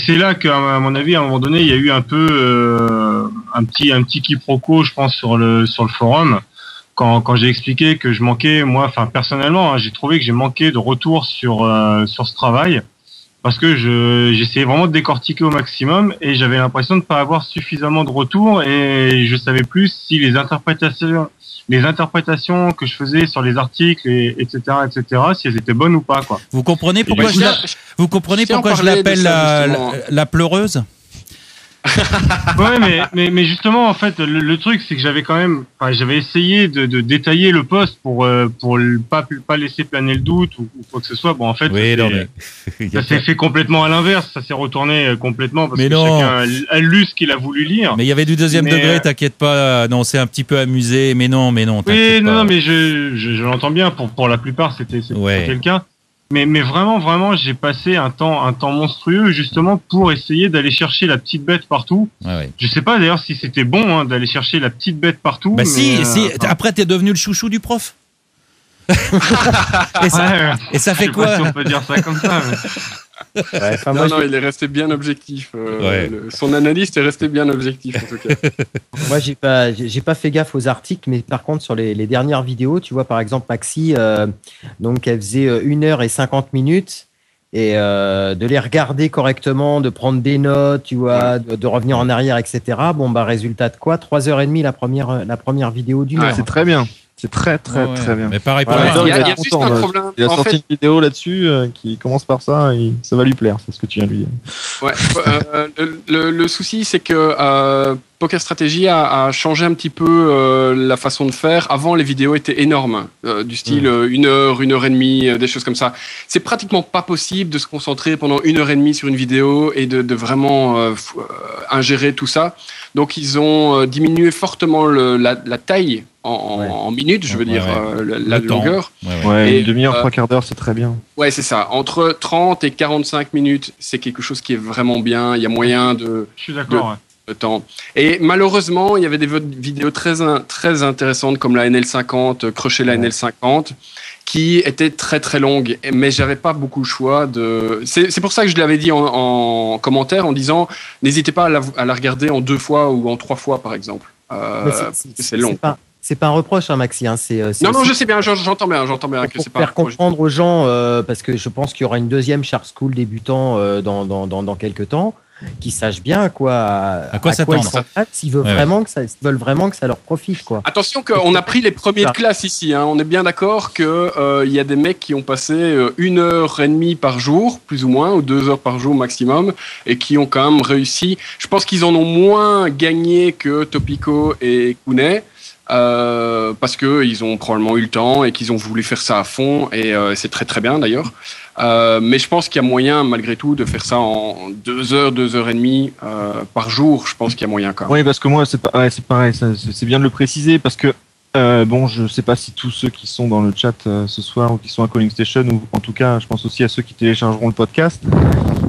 c'est là qu'à mon avis, à un moment donné, il y a eu un peu un petit quiproquo, je pense, sur le forum. Quand j'ai expliqué que je manquais, moi, enfin personnellement, hein, j'ai trouvé que j'ai manqué de retour sur ce travail parce que j'essayais vraiment de décortiquer au maximum et j'avais l'impression de pas avoir suffisamment de retour et je savais plus si les interprétations que je faisais sur les articles etc., si elles étaient bonnes ou pas, quoi. Vous comprenez pourquoi je l'appelle la pleureuse? Ouais, mais justement, en fait, le truc, c'est que j'avais essayé de détailler le post pour pas laisser planer le doute ou quoi que ce soit. Bon, en fait, ça s'est fait complètement à l'inverse. Ça s'est retourné complètement parce que chacun a lu ce qu'il a voulu lire. Mais il y avait du deuxième degré, t'inquiète pas. Non, c'est un petit peu amusé, mais non. Oui, non, mais je l'entends bien. Pour la plupart, c'était le cas. Mais vraiment, j'ai passé un temps monstrueux justement pour essayer d'aller chercher la petite bête partout. Ouais. Je sais pas d'ailleurs si c'était bon d'aller chercher la petite bête partout. Bah si. Après, t'es devenu le chouchou du prof. et ça fait quoi? Je sais pas si on peut dire ça comme ça. Mais... Ouais, non, il est resté bien objectif. Son analyste est resté bien objectif en tout cas. Moi, j'ai pas fait gaffe aux articles, mais par contre sur les dernières vidéos, tu vois, par exemple Maxi, donc elle faisait 1 heure et 50 minutes et de les regarder correctement, de prendre des notes, tu vois, de revenir en arrière, etc. Bon bah résultat de quoi, 3h30 la première vidéo d'une heure. C'est très bien. C'est très bien. Mais pareil pour il y a juste un problème. Il a sorti une vidéo là-dessus qui commence par ça et ça va lui plaire, c'est ce que tu viens de lui dire. Ouais, le souci, c'est que Poker Strategy a changé un petit peu la façon de faire. Avant, les vidéos étaient énormes, du style 1 heure, 1h30, des choses comme ça. C'est pratiquement pas possible de se concentrer pendant 1h30 sur une vidéo et de vraiment ingérer tout ça. Donc, ils ont diminué fortement la taille en minutes, je veux dire, la longueur. Ouais, une demi-heure, 3/4 d'heure, c'est très bien. Ouais, c'est ça. Entre 30 et 45 minutes, c'est quelque chose qui est vraiment bien. Il y a moyen de... Je suis d'accord, de temps. Et malheureusement, il y avait des vidéos très intéressantes comme la NL50, Crochet la NL50, qui étaient très longues. Mais j'avais pas beaucoup le choix de... C'est pour ça que je l'avais dit en commentaire en disant, n'hésitez pas à la regarder en 2 fois ou en 3 fois, par exemple. C'est long. C'est pas un reproche, Maxi. Hein. Non, je sais bien, j'entends bien que c'est pas un reproche. Faire comprendre aux gens, parce que je pense qu'il y aura une deuxième Shark School débutant dans quelques temps, qui sachent bien à quoi s'attendre. S'ils veulent vraiment que ça leur profite, quoi. Attention qu'on a pris les premiers de classe ici. Hein. On est bien d'accord que y a des mecs qui ont passé 1h30 par jour, plus ou moins, ou 2 heures par jour maximum, et qui ont quand même réussi. Je pense qu'ils en ont moins gagné que Topico et Kounet. Parce que ils ont probablement eu le temps et qu'ils ont voulu faire ça à fond et c'est très bien d'ailleurs. Mais je pense qu'il y a moyen malgré tout de faire ça en 2 heures, 2h30 par jour. Je pense qu'il y a moyen quand même. Oui, parce que moi c'est pareil, c'est bien de le préciser parce que je sais pas si tous ceux qui sont dans le chat ce soir ou qui sont à Calling Station ou en tout cas je pense aussi à ceux qui téléchargeront le podcast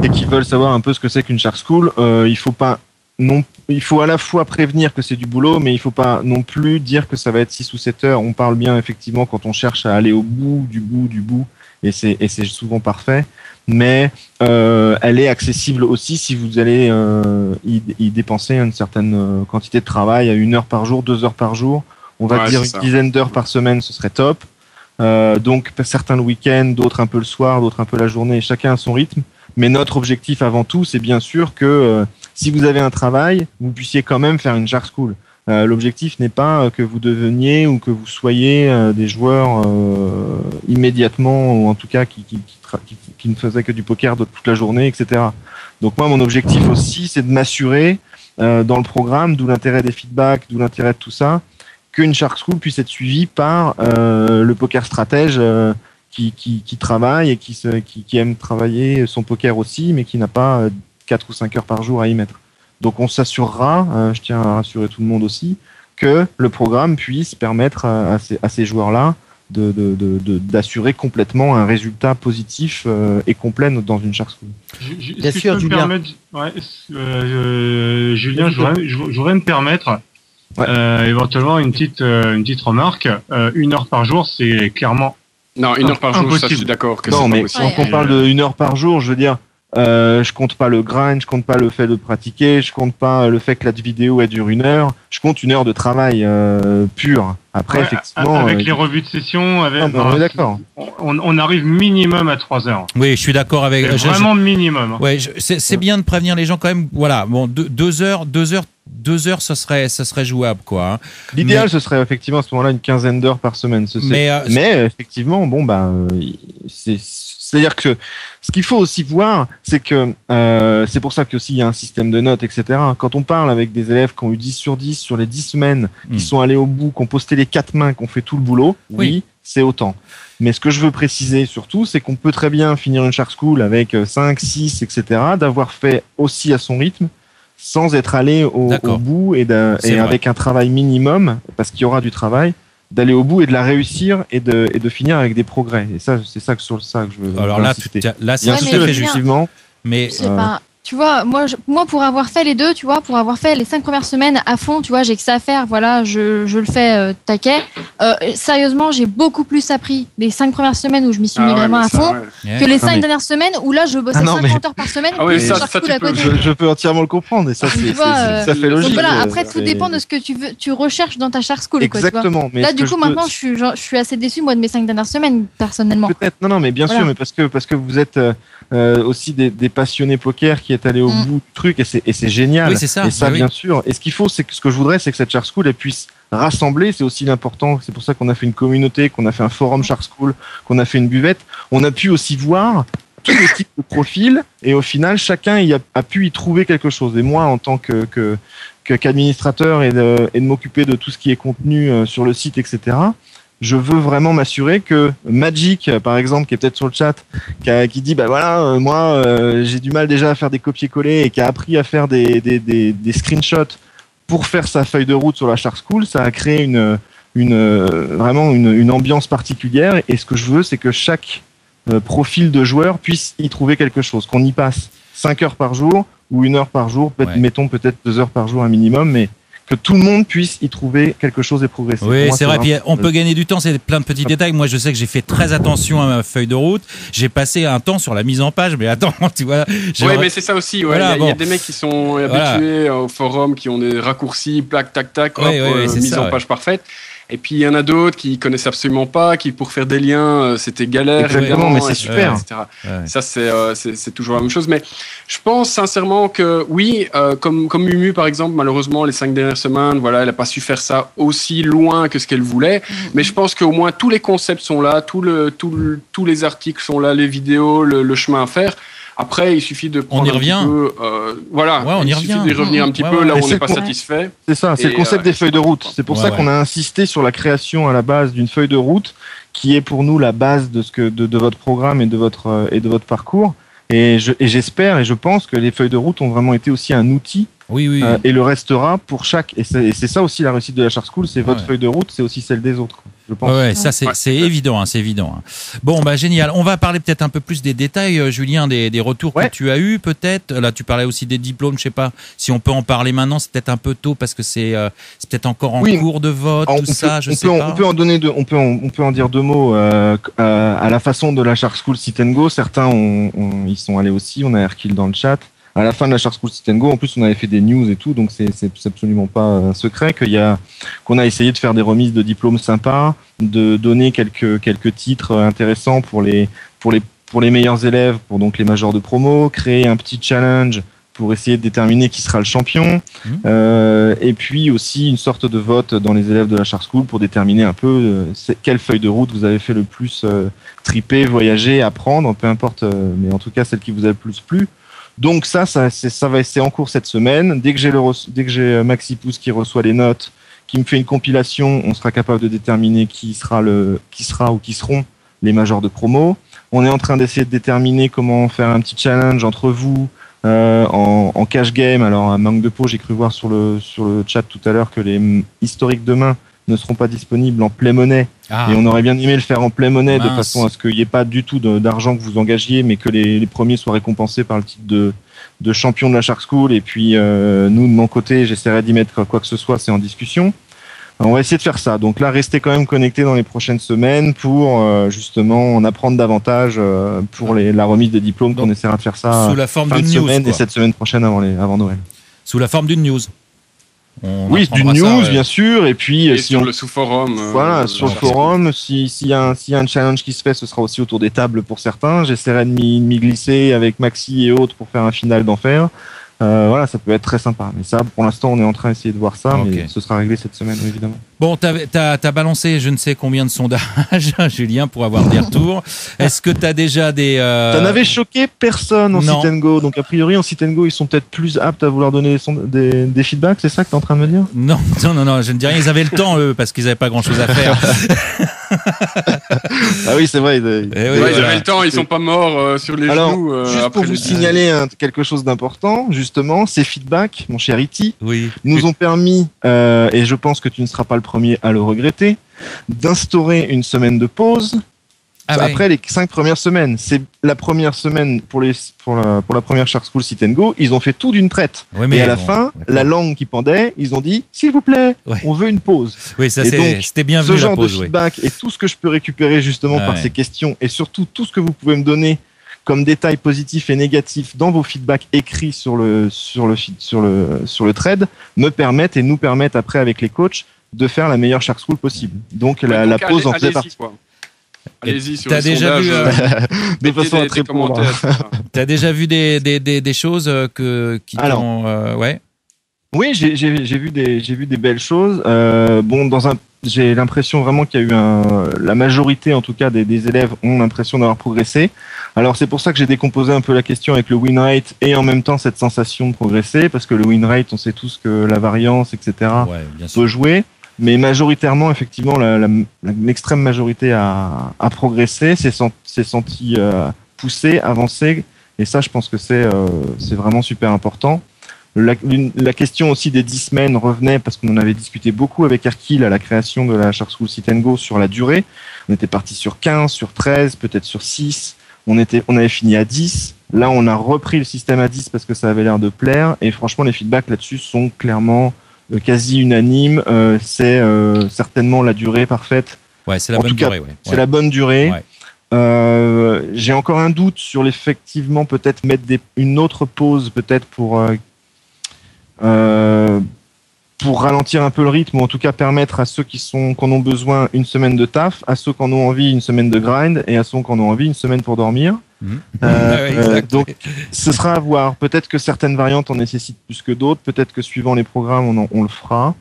et qui veulent savoir un peu ce que c'est qu'une Shark School. Il faut à la fois prévenir que c'est du boulot, mais il faut pas non plus dire que ça va être 6 ou 7 heures. On parle bien effectivement quand on cherche à aller au bout du bout, et c'est souvent parfait. Mais elle est accessible aussi si vous allez y dépenser une certaine quantité de travail, à 1 heure par jour, 2 heures par jour. On va dire une dizaine d'heures par semaine, ce serait top. Donc certains le week-end, d'autres un peu le soir, d'autres un peu la journée, chacun à son rythme. Mais notre objectif avant tout, c'est bien sûr que si vous avez un travail, vous puissiez quand même faire une Shark School. L'objectif n'est pas que vous deveniez ou que vous soyez des joueurs immédiatement, ou en tout cas qui ne faisaient que du poker toute la journée, etc. Donc moi, mon objectif aussi, c'est de m'assurer dans le programme, d'où l'intérêt des feedbacks, d'où l'intérêt de tout ça, qu'une Shark School puisse être suivie par le poker stratège qui travaille et qui aime travailler son poker aussi, mais qui n'a pas 4 ou 5 heures par jour à y mettre. Donc on s'assurera, je tiens à rassurer tout le monde aussi, que le programme puisse permettre à ces joueurs-là d'assurer complètement un résultat positif et complet dans une Shark School. Bien sûr, Julien. Julien, je voudrais me permettre éventuellement une petite remarque. 1 heure par jour, c'est clairement non, 1 heure par jour, ça je suis d'accord que non, c'est mais pas possible. quand on parle de 1 heure par jour, je veux dire, je compte pas le grind, je compte pas le fait de pratiquer, je compte pas le fait que la vidéo elle dure 1 heure, je compte 1 heure de travail pur. Après, effectivement, avec les revues de session, on est d'accord. On arrive minimum à 3 heures. Oui, je suis d'accord avec. Vraiment minimum. Ouais, c'est bien de prévenir les gens quand même. Voilà, bon, 2 heures, ça serait jouable, quoi. L'idéal, ce serait effectivement à ce moment-là une quinzaine d'heures par semaine. Mais effectivement, bon, c'est-à-dire que ce qu'il faut aussi voir, c'est que c'est pour ça qu'il y a un système de notes, etc. Quand on parle avec des élèves qui ont eu 10 sur 10 sur les 10 semaines, qui sont allés au bout, qui ont posté les 4 mains, qui ont fait tout le boulot, oui, c'est autant. Mais ce que je veux préciser surtout, c'est qu'on peut très bien finir une Shark School avec 5, 6, etc., d'avoir fait aussi à son rythme, sans être allé au bout et avec un travail minimum, parce qu'il y aura du travail, d'aller au bout et de la réussir et de finir avec des progrès. Et ça, c'est ça que sur ça que je veux. Alors là, c'est bien sûr, effectivement. Mais tu vois, moi, pour avoir fait les deux, tu vois, pour avoir fait les 5 premières semaines à fond, tu vois, j'ai que ça à faire, voilà, je le fais taquet. Sérieusement, j'ai beaucoup plus appris les 5 premières semaines où je m'y suis mis vraiment à fond que les 5 dernières semaines où là, je bossais 50 heures par semaine. Ah oui, ça je peux entièrement le comprendre et ça, ça fait logique. Donc voilà, après, tout dépend de ce que tu recherches dans ta Shark School. Exactement. Mais là, du coup, maintenant, je suis assez déçu, moi, de mes 5 dernières semaines, personnellement. Peut-être, non, mais bien sûr, mais parce que vous êtes aussi des passionnés poker qui est allé au bout du truc et c'est génial. Oui, c'est ça. Et ça, bien sûr. Et ce qu'il faut, c'est que ce que je voudrais, c'est que cette Shark School elle puisse rassembler. C'est aussi l'important. C'est pour ça qu'on a fait une communauté, qu'on a fait un forum Shark School, qu'on a fait une buvette. On a pu aussi voir tous les types de profils et au final, chacun a pu y trouver quelque chose. Et moi, en tant qu'administrateur et de m'occuper de tout ce qui est contenu sur le site, etc., je veux vraiment m'assurer que Magic, par exemple, qui est peut-être sur le chat, qui dit, bah voilà, moi, j'ai du mal déjà à faire des copier-coller et qui a appris à faire des screenshots pour faire sa feuille de route sur la Shark School, ça a créé vraiment une ambiance particulière. Et ce que je veux, c'est que chaque profil de joueur puisse y trouver quelque chose, qu'on y passe 5 heures par jour ou 1 heure par jour, mettons peut-être 2 heures par jour un minimum, mais que tout le monde puisse y trouver quelque chose et progresser. Oui, c'est vrai. Puis on peut gagner du temps, c'est plein de petits détails. Moi, je sais que j'ai fait très attention à ma feuille de route. J'ai passé un temps sur la mise en page, mais attends, tu vois. Oui, mais c'est ça aussi. Il y a des mecs qui sont habitués au forum, qui ont des raccourcis, plaque, tac, tac, mise en page parfaite. Et puis il y en a d'autres qui connaissent absolument pas, qui pour faire des liens c'était galère. Exactement, mais c'est super. Etc. Ça c'est toujours la même chose. Mais je pense sincèrement que oui, comme Mumu par exemple, malheureusement les 5 dernières semaines, voilà, elle a pas su faire ça aussi loin que ce qu'elle voulait. Mais je pense qu'au moins tous les concepts sont là, tous les articles sont là, les vidéos, le chemin à faire. Après, il suffit de prendre un petit peu, il suffit de revenir un petit peu là où on n'est pas satisfait. C'est ça, c'est le concept des feuilles de route. C'est pour ça qu'on a insisté sur la création à la base d'une feuille de route qui est pour nous la base de votre programme et de votre parcours. Et j'espère et je pense que les feuilles de route ont vraiment été aussi un outil. Oui. Et le restera pour chaque. Et c'est ça aussi la réussite de la Shark School, c'est votre feuille de route, c'est aussi celle des autres. Je pense. Ça c'est évident, c'est évident. Bon, bah génial. On va parler peut-être un peu plus des détails, Julien, des retours que tu as eu peut-être. Là, tu parlais aussi des diplômes. Je sais pas si on peut en parler maintenant. C'est peut-être un peu tôt parce que c'est peut-être encore en cours de vote, tout ça. Je sais pas. On peut en donner on peut en dire 2 mots à la façon de la Shark School Sit and Go. Certains ils sont allés aussi. On a Erkil dans le chat. À la fin de la Shark School Sit and Go, en plus on avait fait des news et tout, donc c'est absolument pas un secret qu'on a essayé de faire des remises de diplômes sympas, de donner quelques titres intéressants pour les meilleurs élèves, pour donc les majors de promo, créer un petit challenge pour essayer de déterminer qui sera le champion, et puis aussi une sorte de vote dans les élèves de la Shark School pour déterminer un peu quelle feuille de route vous avez fait le plus triper, voyager, apprendre, peu importe, mais en tout cas celle qui vous a le plus plu. Donc c'est en cours cette semaine. Dès que j'ai Maxipousse qui reçoit les notes, qui me fait une compilation, on sera capable de déterminer qui sera ou qui seront les majors de promo. On est en train d'essayer de déterminer comment faire un petit challenge entre vous en cash game. Alors, à manque de peau, j'ai cru voir sur le chat tout à l'heure que les historiques de main ne seront pas disponibles en play money. Et on aurait bien aimé le faire en play money de façon à ce qu'il n'y ait pas du tout d'argent que vous engagiez, mais que les premiers soient récompensés par le titre de champion de la Shark School. Et puis, nous, de mon côté, j'essaierai d'y mettre quoi que ce soit, c'est en discussion. On va essayer de faire ça. Donc là, restez quand même connectés dans les prochaines semaines pour justement en apprendre davantage pour la remise des diplômes. Donc, on essaiera de faire ça sous la forme fin d'une de news, semaine quoi. et cette semaine prochaine avant Noël. Sous la forme d'une news. Oui, d'une news, bien sûr. Et puis, et sur le sous-forum. Voilà, sur le forum. S'il y a un challenge qui se fait, ce sera aussi autour des tables pour certains. J'essaierai de m'y glisser avec Maxi et autres pour faire un final d'enfer. Voilà, ça peut être très sympa. Mais ça, pour l'instant, on est en train d'essayer de voir ça, mais ce sera réglé cette semaine, évidemment. Bon, t'as balancé je ne sais combien de sondages, Julien, pour avoir des retours. Est-ce que t'as déjà des... T'en avais choqué personne en Sit & Go. Donc, a priori, en Sit & Go, ils sont peut-être plus aptes à vouloir donner des feedbacks. C'est ça que t'es en train de me dire? Non, je ne dis rien. Ils avaient le temps, eux, parce qu'ils n'avaient pas grand-chose à faire. Ah oui, c'est vrai. Ils avaient le temps, ils sont pas morts sur les genoux. Juste pour vous signaler quelque chose d'important, justement, ces feedbacks, mon cher Iti, nous ont permis, et je pense que tu ne seras pas le premier à le regretter, d'instaurer une semaine de pause après les 5 premières semaines. C'est la première semaine pour la première Shark School Sit & Go, ils ont fait tout d'une traite. Et à la fin, la langue qui pendait, ils ont dit s'il vous plaît, on veut une pause. Oui, ça c'était bienvenu. Ce genre la pause, de feedback et tout ce que je peux récupérer justement par ces questions et surtout tout ce que vous pouvez me donner comme détails positifs et négatifs dans vos feedbacks écrits sur le thread nous permettent après avec les coachs de faire la meilleure Shark School possible. Donc la pause en faisait partie. Allez-y sur le sondage. De façon très commentaires. T'as déjà vu des choses qui t'ont... Oui, j'ai vu des belles choses. J'ai l'impression vraiment qu'il y a eu la majorité, en tout cas, des élèves ont l'impression d'avoir progressé. Alors, c'est pour ça que j'ai décomposé un peu la question avec le win rate et en même temps cette sensation de progresser, parce que le win rate, on sait tous que la variance, etc., peut jouer. Mais majoritairement, effectivement, l'extrême majorité a progressé, s'est senti poussé, avancé. Et ça, je pense que c'est vraiment super important. La question aussi des 10 semaines revenait parce qu'on en avait discuté beaucoup avec Erkil à la création de la Shark School Sit & Go sur la durée. On était parti sur 15, sur 13, peut-être sur 6. On avait fini à 10. Là, on a repris le système à 10 parce que ça avait l'air de plaire. Et franchement, les feedbacks là-dessus sont clairement quasi unanimes. C'est certainement la durée parfaite. Ouais, c'est la bonne durée. C'est la bonne durée. J'ai encore un doute sur l'effectivement peut-être mettre une autre pause peut-être pour ralentir un peu le rythme, ou en tout cas permettre à ceux qui en ont besoin une semaine de taf, à ceux qui en ont envie une semaine de grind, et à ceux qui en ont envie une semaine pour dormir. Donc, ce sera à voir. Peut-être que certaines variantes en nécessitent plus que d'autres. Peut-être que suivant les programmes, on le fera.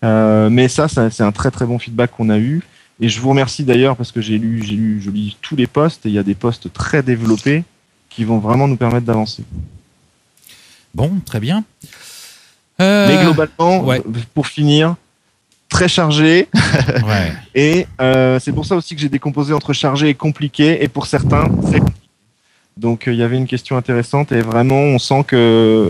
Mais ça, c'est un très très bon feedback qu'on a eu. Et je vous remercie d'ailleurs parce que je lis tous les posts et il y a des posts très développés qui vont vraiment nous permettre d'avancer. Bon, très bien. Mais globalement, pour finir, très chargé. Et c'est pour ça aussi que j'ai décomposé entre chargé et compliqué. Et pour certains, très compliqué. Donc il y avait une question intéressante et vraiment on sent que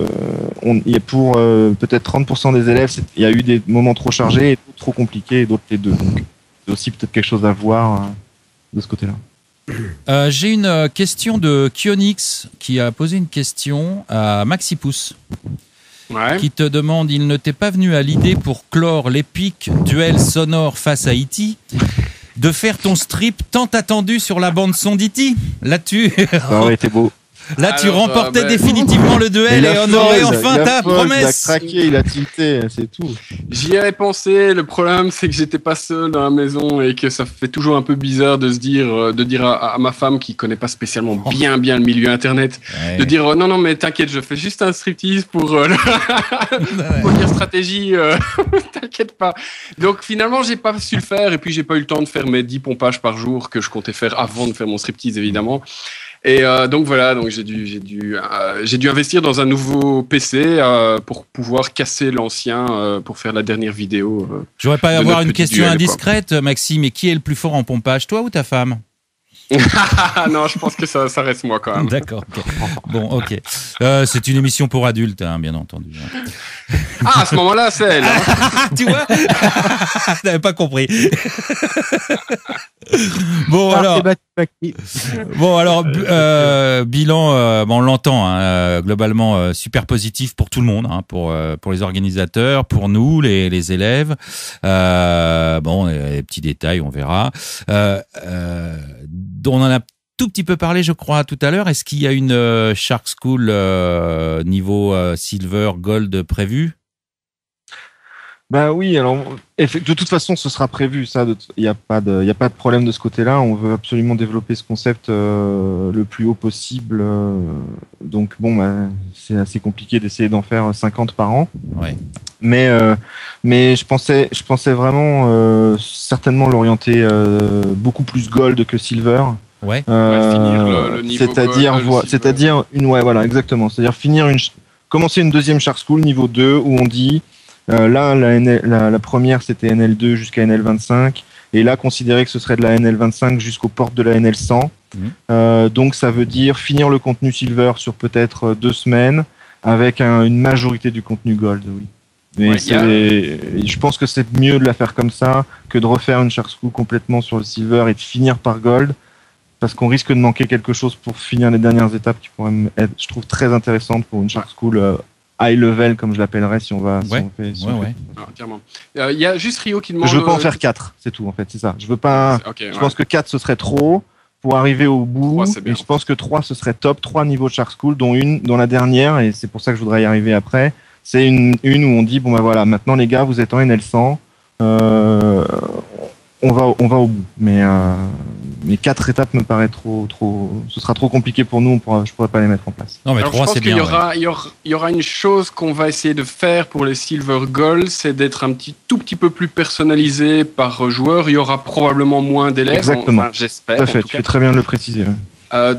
pour peut-être 30% des élèves, il y a eu des moments trop chargés et trop compliqués et d'autres les deux. Donc c'est aussi peut-être quelque chose à voir de ce côté-là. J'ai une question de Kionix qui a posé une question à Maxipousse. Qui te demande, il ne t'est pas venu à l'idée pour clore l'épique duel sonore face à E.T. de faire ton strip tant attendu sur la bande son d'E.T. Là-dessus. Ça aurait été beau. Là, tu remportais définitivement le duel et on aurait enfin ta promesse. Il a craqué, il a tilté, c'est tout. J'y avais pensé. Le problème, c'est que j'étais pas seul dans la maison et que ça fait toujours un peu bizarre de dire à ma femme qui connaît pas spécialement bien le milieu internet, de dire non, mais t'inquiète, je fais juste un striptease pour dire stratégie. T'inquiète pas. Donc finalement, j'ai pas su le faire et puis j'ai pas eu le temps de faire mes 10 pompages par jour que je comptais faire avant de faire mon striptease, évidemment. Et donc voilà, donc j'ai dû investir dans un nouveau PC pour pouvoir casser l'ancien pour faire la dernière vidéo. J'aurais pas avoir une question indiscrète, Maxime, mais qui est le plus fort en pompage, toi ou ta femme? Non, je pense que ça reste moi quand même. D'accord. Okay. Bon, ok. C'est une émission pour adultes, hein, bien entendu. Ah, à ce moment-là, c'est elle. Hein. Tu vois, t'avais pas compris. Bon alors, bilan, on l'entend, hein, globalement super positif pour tout le monde, hein, pour les organisateurs, pour nous, les élèves. Bon, les petits détails, on verra. On en a tout petit peu parlé, je crois, tout à l'heure. Est-ce qu'il y a une Shark School niveau Silver, Gold prévue? Bah oui, alors de toute façon, ce sera prévu. Ça, il n'y a pas de problème de ce côté-là. On veut absolument développer ce concept le plus haut possible. Donc bon, c'est assez compliqué d'essayer d'en faire 50 par an. Ouais. Mais je pensais vraiment certainement l'orienter beaucoup plus gold que silver. Ouais. Finir le niveau c'est-à-dire voilà, exactement. C'est-à-dire commencer une deuxième Shark School niveau 2 où on dit là la première c'était NL2 jusqu'à NL25 et là considérer que ce serait de la NL25 jusqu'aux portes de la NL100. Donc ça veut dire finir le contenu silver sur peut-être 2 semaines avec une majorité du contenu gold, oui. Mais je pense que c'est mieux de la faire comme ça que de refaire une Shark School complètement sur le silver et de finir par gold, parce qu'on risque de manquer quelque chose pour finir les dernières étapes qui pourraient être, je trouve, très intéressantes pour une Shark School high level, comme je l'appellerais, si on fait. Clairement. Il y a juste Rio qui demande. Je veux pas en faire 4, c'est tout en fait, c'est ça. Je veux pas. Je pense que 4 ce serait trop pour arriver au bout. 3, et je pense que 3 ce serait top. 3 niveaux de Shark School, dont la dernière, et c'est pour ça que je voudrais y arriver après. C'est une où on dit bon ben voilà, maintenant les gars, vous êtes en NL100, on va au bout. Mais 4 étapes me paraît trop. Ce sera trop compliqué pour nous. Je pourrais pas les mettre en place. Non mais 3 c'est bien. Il y aura une chose qu'on va essayer de faire pour les Silver Gold, c'est d'être tout petit peu plus personnalisé par joueur. Il y aura probablement moins d'élèves. Exactement. J'espère. Tout à fait. Tu fais très bien de le préciser.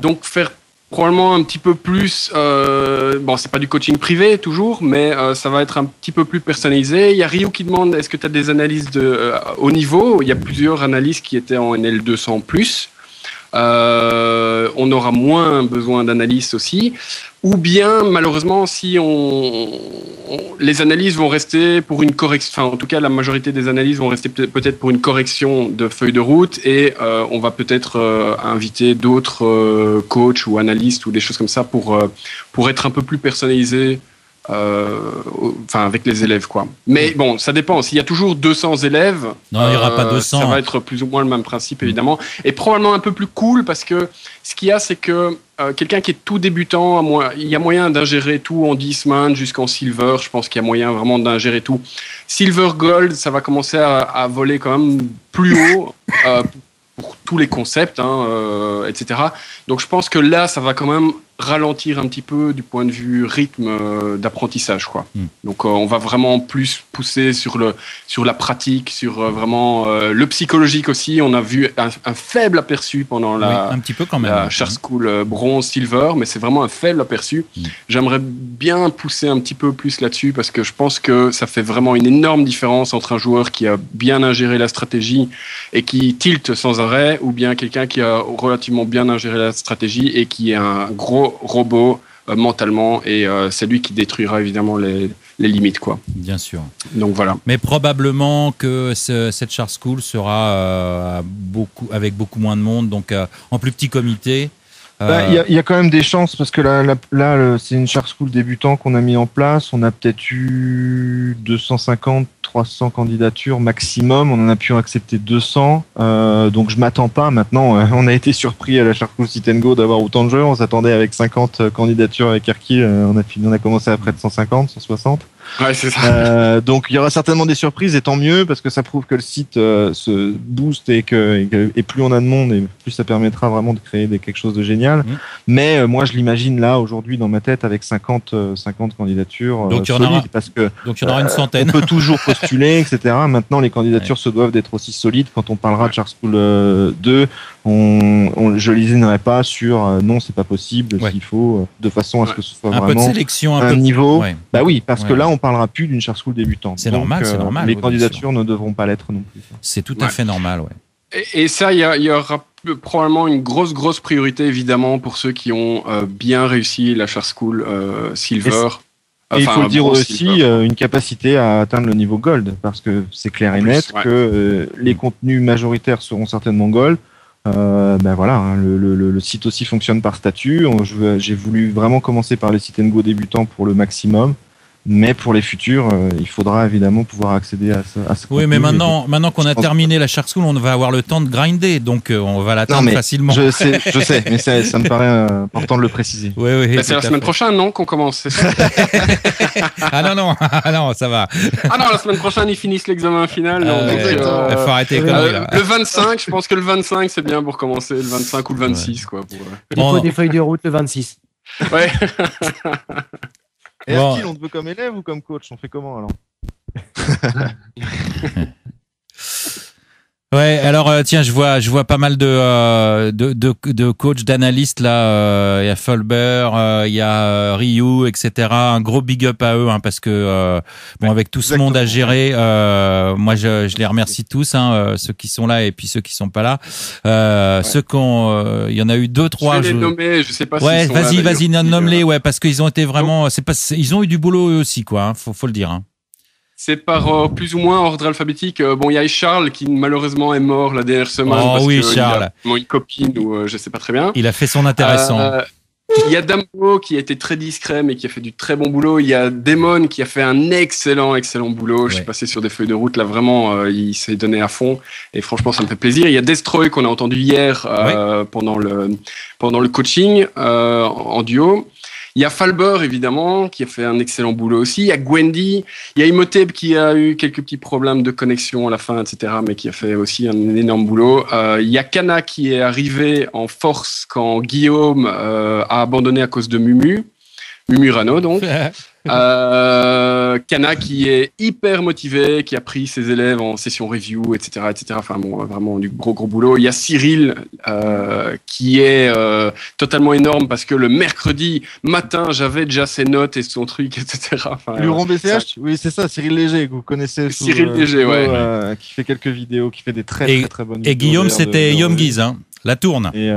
Donc faire probablement un petit peu plus, c'est pas du coaching privé toujours, mais ça va être un petit peu plus personnalisé. Il y a Rio qui demande, est-ce que tu as des analyses de haut niveau? Il y a plusieurs analyses qui étaient en NL200+. On aura moins besoin d'analyses aussi. Ou bien, malheureusement, si les analyses vont rester pour une correction, enfin, en tout cas, la majorité des analyses vont rester peut-être pour une correction de feuille de route et on va peut-être inviter d'autres coachs ou analystes ou des choses comme ça pour être un peu plus personnalisé. Avec les élèves, quoi. Mais bon, ça dépend. S'il y a toujours 200 élèves, non, il n'y aura pas 200. Ça va être plus ou moins le même principe, évidemment. Et probablement un peu plus cool parce que ce qu'il y a, c'est que quelqu'un qui est tout débutant, il y a moyen d'ingérer tout en 10 semaines jusqu'en silver. Je pense qu'il y a moyen vraiment d'ingérer tout. Silver Gold, ça va commencer à voler quand même plus haut pour tous les concepts, etc. Donc je pense que là, ça va quand même ralentir un petit peu du point de vue rythme d'apprentissage, quoi. Donc on va vraiment plus pousser sur la pratique, sur vraiment le psychologique aussi. On a vu un faible aperçu pendant un petit peu quand même, la Shark School bronze silver, mais c'est vraiment un faible aperçu. J'aimerais bien pousser un petit peu plus là-dessus parce que je pense que ça fait vraiment une énorme différence entre un joueur qui a bien ingéré la stratégie et qui tilte sans arrêt, ou bien quelqu'un qui a relativement bien ingéré la stratégie et qui est un gros robot mentalement, et c'est lui qui détruira évidemment les limites, quoi. Bien sûr. Donc voilà. Mais probablement que cette Shark School sera avec beaucoup moins de monde, donc en plus petit comité. Il y a quand même des chances parce que là c'est une Shark School débutant qu'on a mis en place. On a peut-être eu 250-300 candidatures maximum. On en a pu accepter 200. Donc je m'attends pas. Maintenant, on a été surpris à la Shark School Sit and Go d'avoir autant de jeux. On s'attendait avec 50 candidatures avec Erkil. On a commencé à près de 150, 160. Ouais, c'est ça. Donc il y aura certainement des surprises, et tant mieux parce que ça prouve que le site se booste et plus on a de monde et plus ça permettra vraiment de créer quelque chose de génial. Mais moi je l'imagine là aujourd'hui dans ma tête avec 50 candidatures. Donc il y en aura une centaine. On peut toujours postulé, etc. Maintenant, les candidatures se doivent d'être aussi solides. Quand on parlera de Shark School 2, je lésinerai pas sur non, c'est pas possible, s'il faut, de façon à ce que ce soit un vraiment peu de sélection, un niveau. Ouais. Bah oui, parce que là, on parlera plus d'une Shark School débutante. C'est normal, c'est normal. Les candidatures ne devront pas l'être non plus. C'est tout à fait normal, ouais. Et ça, il y aura probablement une grosse priorité, évidemment, pour ceux qui ont bien réussi la Shark School Silver. Et il faut le dire aussi, une capacité à atteindre le niveau Gold, parce que c'est clair et net que les contenus majoritaires seront certainement Gold. Ben voilà, hein, le site aussi fonctionne par statut. J'ai voulu vraiment commencer par les Sit & Go débutants pour le maximum. Mais pour les futurs, il faudra évidemment pouvoir accéder à ce Oui, mais maintenant qu'on a terminé la Shark School, on va avoir le temps de grinder, donc on va l'atteindre facilement. Je sais, mais ça me paraît important de le préciser. Oui, c'est la semaine prochaine, non, qu'on commence, c'est ça? non, ça va. Ah non, la semaine prochaine, ils finissent l'examen final. Il faut arrêter le 25, je pense que le 25, c'est bien pour commencer, le 25 ou le 26, quoi. Il faut des feuilles de route le 26. Ouais. Et est-ce qu'on te veut comme élève ou comme coach? On fait comment alors? Ouais, alors tiens, je vois pas mal de coachs, d'analystes là. Il y a Fulber, il y a Ryu, etc. Un gros big up à eux, hein, parce que avec tout ce monde à gérer, moi je les remercie tous, hein, ceux qui sont là et puis ceux qui sont pas là. Ceux il y en a eu 2-3. Je vais les nommer, je sais pas. Ouais, si vas-y, nomme-les, ouais, parce qu'ils ont été vraiment, ils ont eu du boulot eux aussi, quoi. Hein, faut le dire. Hein. C'est par plus ou moins ordre alphabétique. Bon, il y a Charles qui malheureusement est mort la dernière semaine. Oh oui, Charles. Il a une copine ou je sais pas très bien. Il a fait son intéressant. Il y a Dambo qui a été très discret mais qui a fait du très bon boulot. Il y a Damon qui a fait un excellent boulot. Ouais. Je suis passé sur des feuilles de route là, vraiment, il s'est donné à fond et franchement ça me fait plaisir. Il y a Destroy qu'on a entendu hier pendant le coaching en duo. Il y a Falber, évidemment, qui a fait un excellent boulot aussi. Il y a Gwendy. Il y a Imhotep qui a eu quelques petits problèmes de connexion à la fin, etc., mais qui a fait aussi un énorme boulot. Il y a Kana qui est arrivé en force quand Guillaume a abandonné à cause de Mumu Rano, donc. Kana qui est hyper motivé, qui a pris ses élèves en session review, etc., etc. Enfin bon, vraiment du gros boulot. Il y a Cyril qui est totalement énorme parce que le mercredi matin, j'avais déjà ses notes et son truc, etc. Enfin, Luron BCH, oui c'est ça, Cyril Léger que vous connaissez. Cyril Léger, qui fait quelques vidéos, qui fait des très bonnes vidéos. Et Guillaume, c'était Yom Guise, hein. La tourne. Et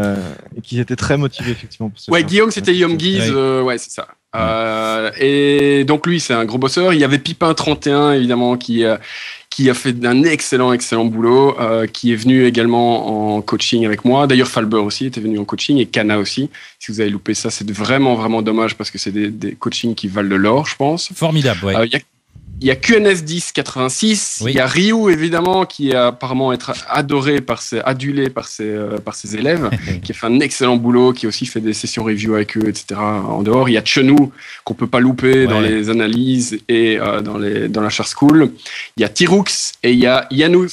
qui était très motivé, effectivement. Pour Guillaume, c'était Yom Guise, c'est ça. Et donc lui, c'est un gros bosseur. Il y avait Pipin 31, évidemment, qui a fait un excellent boulot, qui est venu également en coaching avec moi. D'ailleurs, Falber aussi était venu en coaching et Kana aussi. Si vous avez loupé ça, c'est vraiment dommage parce que c'est des coachings qui valent de l'or, je pense. Formidable, ouais. Il y a QNS 1086, il y a Ryu évidemment qui a apparemment être adulé par ses élèves, qui a fait un excellent boulot, qui a aussi fait des sessions review avec eux, etc. En dehors, il y a Chenu qu'on peut pas louper dans les analyses et dans la Shark School. Il y a Tirux et il y a Yanoux,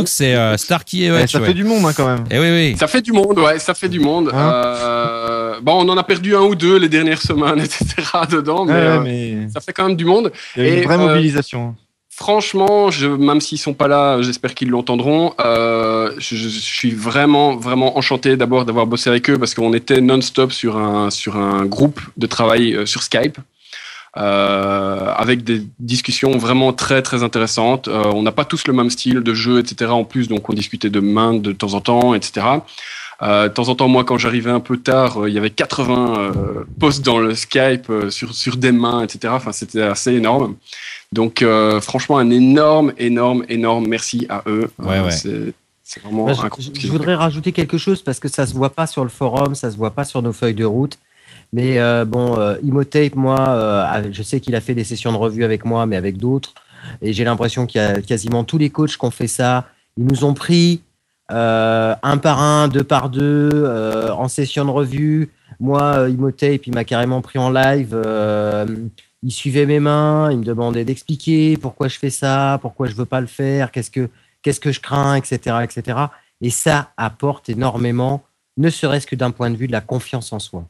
c'est Starkey et ça fait du monde hein, quand même. Et oui. Ça fait du monde. Bon, on en a perdu un ou deux les dernières semaines, etc. dedans, mais ça fait quand même du monde. Il y a une vraie mobilisation. Franchement, même s'ils sont pas là, j'espère qu'ils l'entendront. Je suis vraiment enchanté d'abord d'avoir bossé avec eux parce qu'on était non-stop sur un groupe de travail sur Skype. Avec des discussions vraiment très intéressantes. On n'a pas tous le même style de jeu, etc. En plus, donc on discutait de main de temps en temps, etc. De temps en temps, moi, quand j'arrivais un peu tard, il y avait 80 posts dans le Skype sur des mains, etc. Enfin, c'était assez énorme. Donc, franchement, un énorme merci à eux. C'est vraiment incroyable. Je voudrais rajouter quelque chose parce que ça se voit pas sur le forum, ça se voit pas sur nos feuilles de route. Mais Imhotep, moi, je sais qu'il a fait des sessions de revue avec moi, mais avec d'autres. Et j'ai l'impression qu'il y a quasiment tous les coachs qui ont fait ça. Ils nous ont pris un par un, deux par deux, en session de revue. Moi, Imhotep, il m'a carrément pris en live. Il suivait mes mains, il me demandait d'expliquer pourquoi je fais ça, pourquoi je veux pas le faire, qu'est-ce que je crains, etc., etc. Et ça apporte énormément, ne serait-ce que d'un point de vue de la confiance en soi.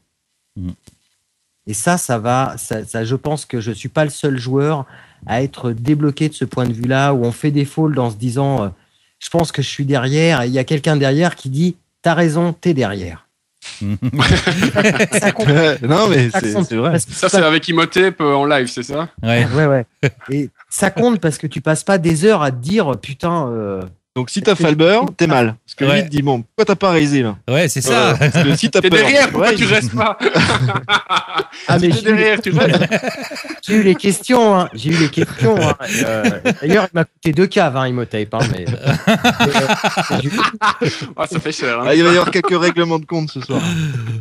Et ça, je pense que je suis pas le seul joueur à être débloqué de ce point de vue-là, où on fait des folds en se disant, je pense que je suis derrière, et il y a quelqu'un derrière qui dit, t'as raison, t'es derrière. Ça compte. Non, mais c'est vrai. Ça, c'est avec Imhotep en live, c'est ça? Ouais. Et ça compte parce que tu passes pas des heures à te dire, putain. Donc si t'as Falber, t'es mal. Parce que lui te dit, bon, pourquoi t'as pas raisé là? Ouais, c'est ça. Parce que si t'as T'es derrière, pourquoi tu restes pas? Mais t'es derrière, tu restes. J'ai eu les questions. D'ailleurs, il m'a coûté 2 caves, Imhotep. Mais... ça fait cher. Il va y avoir quelques règlements de compte ce soir.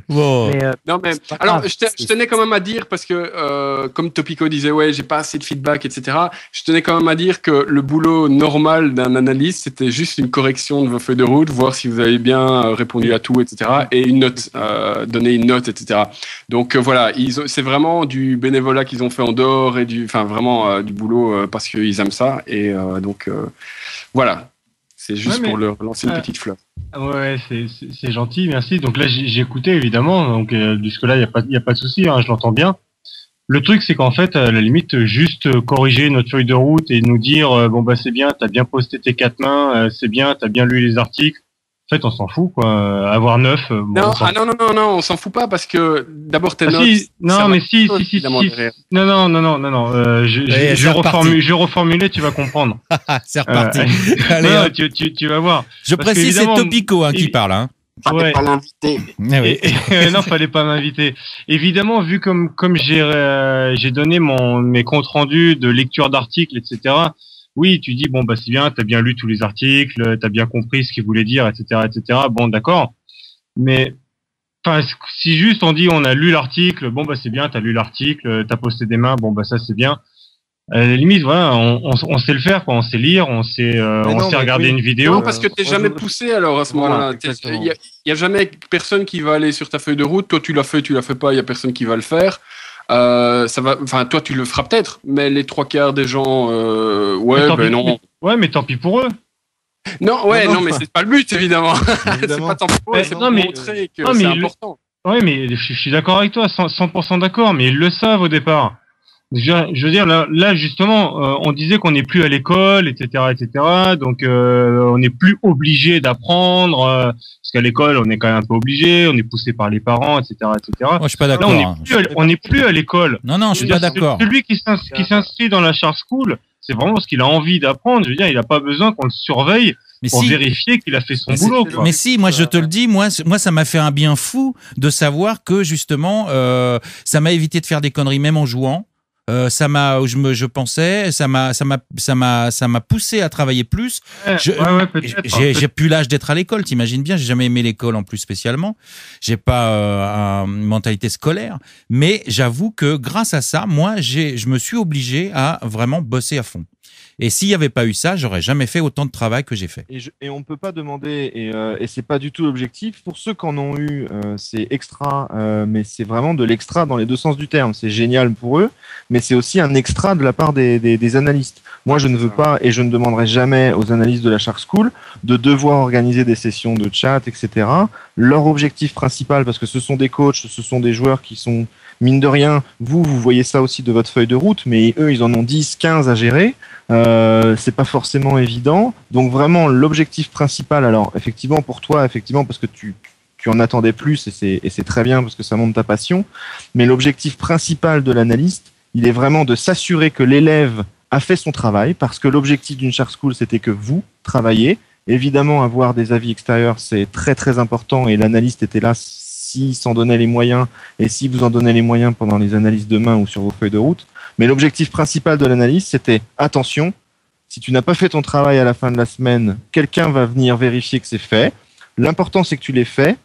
Bon. Non, mais alors, je tenais quand même à dire, parce que comme Topico disait, ouais, j'ai pas assez de feedback, etc. Je tenais quand même à dire que le boulot normal d'un analyste, c'était juste une correction de vos feuilles de route, voir si vous avez bien répondu à tout, etc. Et une note, donner une note, etc. Donc voilà, c'est vraiment du bénévolat qu'ils ont fait en dehors et du boulot parce qu'ils aiment ça. Et donc voilà, c'est juste pour leur lancer une petite fleur. Ouais, c'est gentil, merci. Donc là, j'ai écouté évidemment. Donc jusque-là, il y a pas de souci, je l'entends bien. Le truc, c'est qu'en fait, à la limite, juste corriger notre feuille de route et nous dire bon bah c'est bien, t'as bien posté tes 4 mains, c'est bien, t'as bien lu les articles. En fait, on s'en fout, quoi. Avoir 9. Non, on s'en fout pas parce que d'abord tes notes. Si. Non. Je reformulais, tu vas comprendre. C'est reparti. Allez, non, tu vas voir. Je précise, c'est Topico qui parle. Fallait pas l'inviter. Non, fallait pas m'inviter. Évidemment, vu comme j'ai donné mes comptes rendus de lecture d'articles, etc. Oui, tu dis bon bah c'est bien, t'as bien lu tous les articles, t'as bien compris ce qu'il voulait dire, etc., etc. Bon, d'accord. Mais si juste on dit on a lu l'article, bon bah c'est bien, t'as lu l'article, t'as posté des mains, bon bah ça c'est bien. À la limite, voilà, on sait le faire, quoi. On sait lire, on sait regarder une vidéo. Non, parce que t'es jamais poussé alors à ce moment-là. Il y a jamais personne qui va aller sur ta feuille de route. Toi, tu l'as fait pas. Il y a personne qui va le faire. Toi, tu le feras peut-être, mais les 3/4 des gens, non. Mais tant pis pour eux. Non, mais c'est pas le but, évidemment. C'est pas tant pis pour eux, c'est pour montrer que c'est important. Ouais, mais je suis d'accord avec toi, 100% d'accord, mais ils le savent au départ. Je veux dire, là justement, on disait qu'on n'est plus à l'école, etc., etc. Donc, on n'est plus obligé d'apprendre, parce qu'à l'école, on est quand même un peu obligé, on est poussé par les parents, etc., etc. Moi, je suis pas d'accord. Là, on n'est plus à l'école. Non, je suis pas d'accord. Celui qui s'inscrit dans la Char School, c'est vraiment ce qu'il a envie d'apprendre. Je veux dire, il n'a pas besoin qu'on le surveille pour vérifier qu'il a fait son boulot. Quoi. Mais si, moi je te le dis, moi ça m'a fait un bien fou de savoir que justement, ça m'a évité de faire des conneries même en jouant. Je pensais, ça m'a poussé à travailler plus. J'ai plus l'âge d'être à l'école, t'imagines bien. J'ai jamais aimé l'école en plus spécialement. J'ai pas une mentalité scolaire, mais j'avoue que grâce à ça, moi, je me suis obligé à vraiment bosser à fond. Et s'il n'y avait pas eu ça, j'aurais jamais fait autant de travail que j'ai fait. Et on peut pas demander, et c'est pas du tout l'objectif. Pour ceux qui en ont eu, c'est extra, mais c'est vraiment de l'extra dans les deux sens du terme. C'est génial pour eux, mais c'est aussi un extra de la part des analystes. Moi, je ne veux pas, et je ne demanderai jamais aux analystes de la Char School de devoir organiser des sessions de chat, etc. Leur objectif principal, parce que ce sont des coachs, ce sont des joueurs qui sont, mine de rien, vous voyez ça aussi de votre feuille de route, mais eux, ils en ont 10, 15 à gérer. C'est pas forcément évident. Donc vraiment, l'objectif principal, alors effectivement pour toi, parce que tu en attendais plus et c'est très bien parce que ça montre ta passion, mais l'objectif principal de l'analyste, il est vraiment de s'assurer que l'élève a fait son travail, parce que l'objectif d'une Char School, c'était que vous travaillez. Évidemment, avoir des avis extérieurs, c'est très très important, et l'analyste était là s'il s'en donnait les moyens, et si vous en donnez les moyens pendant les analyses de main ou sur vos feuilles de route. Mais l'objectif principal de l'analyse, c'était attention, si tu n'as pas fait ton travail à la fin de la semaine, quelqu'un va venir vérifier que c'est fait. L'important, c'est que tu l'aies fait.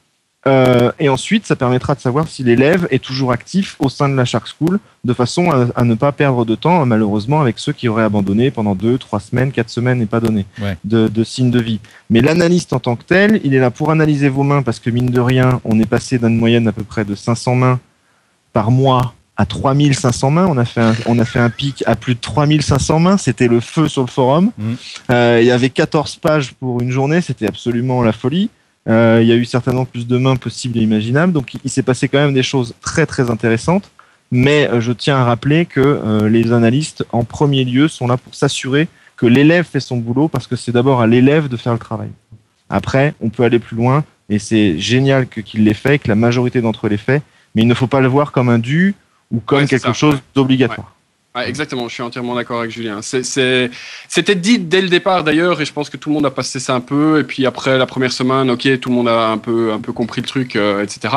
Et ensuite, ça permettra de savoir si l'élève est toujours actif au sein de la Char School, de façon à ne pas perdre de temps, malheureusement, avec ceux qui auraient abandonné pendant 2, 3 semaines, 4 semaines et pas donné de signe de vie. Mais l'analyste en tant que tel, il est là pour analyser vos mains, parce que mine de rien, on est passé d'une moyenne à peu près de 500 mains par mois à 3500 mains. On a fait un pic à plus de 3500 mains. C'était le feu sur le forum. Il y avait 14 pages pour une journée. C'était absolument la folie. Il y a eu certainement plus de mains possibles et imaginables. Donc, il s'est passé quand même des choses très, très intéressantes. Mais je tiens à rappeler que les analystes, en premier lieu, sont là pour s'assurer que l'élève fait son boulot, parce que c'est d'abord à l'élève de faire le travail. Après, on peut aller plus loin, et c'est génial qu'il l'ait fait, que la majorité d'entre eux l'ait fait, mais il ne faut pas le voir comme un dû ou comme quelque chose d'obligatoire. Ouais, exactement, je suis entièrement d'accord avec Julien. C'était dit dès le départ d'ailleurs, et je pense que tout le monde a passé ça un peu. Et puis après la première semaine, ok, tout le monde a un peu compris le truc, etc.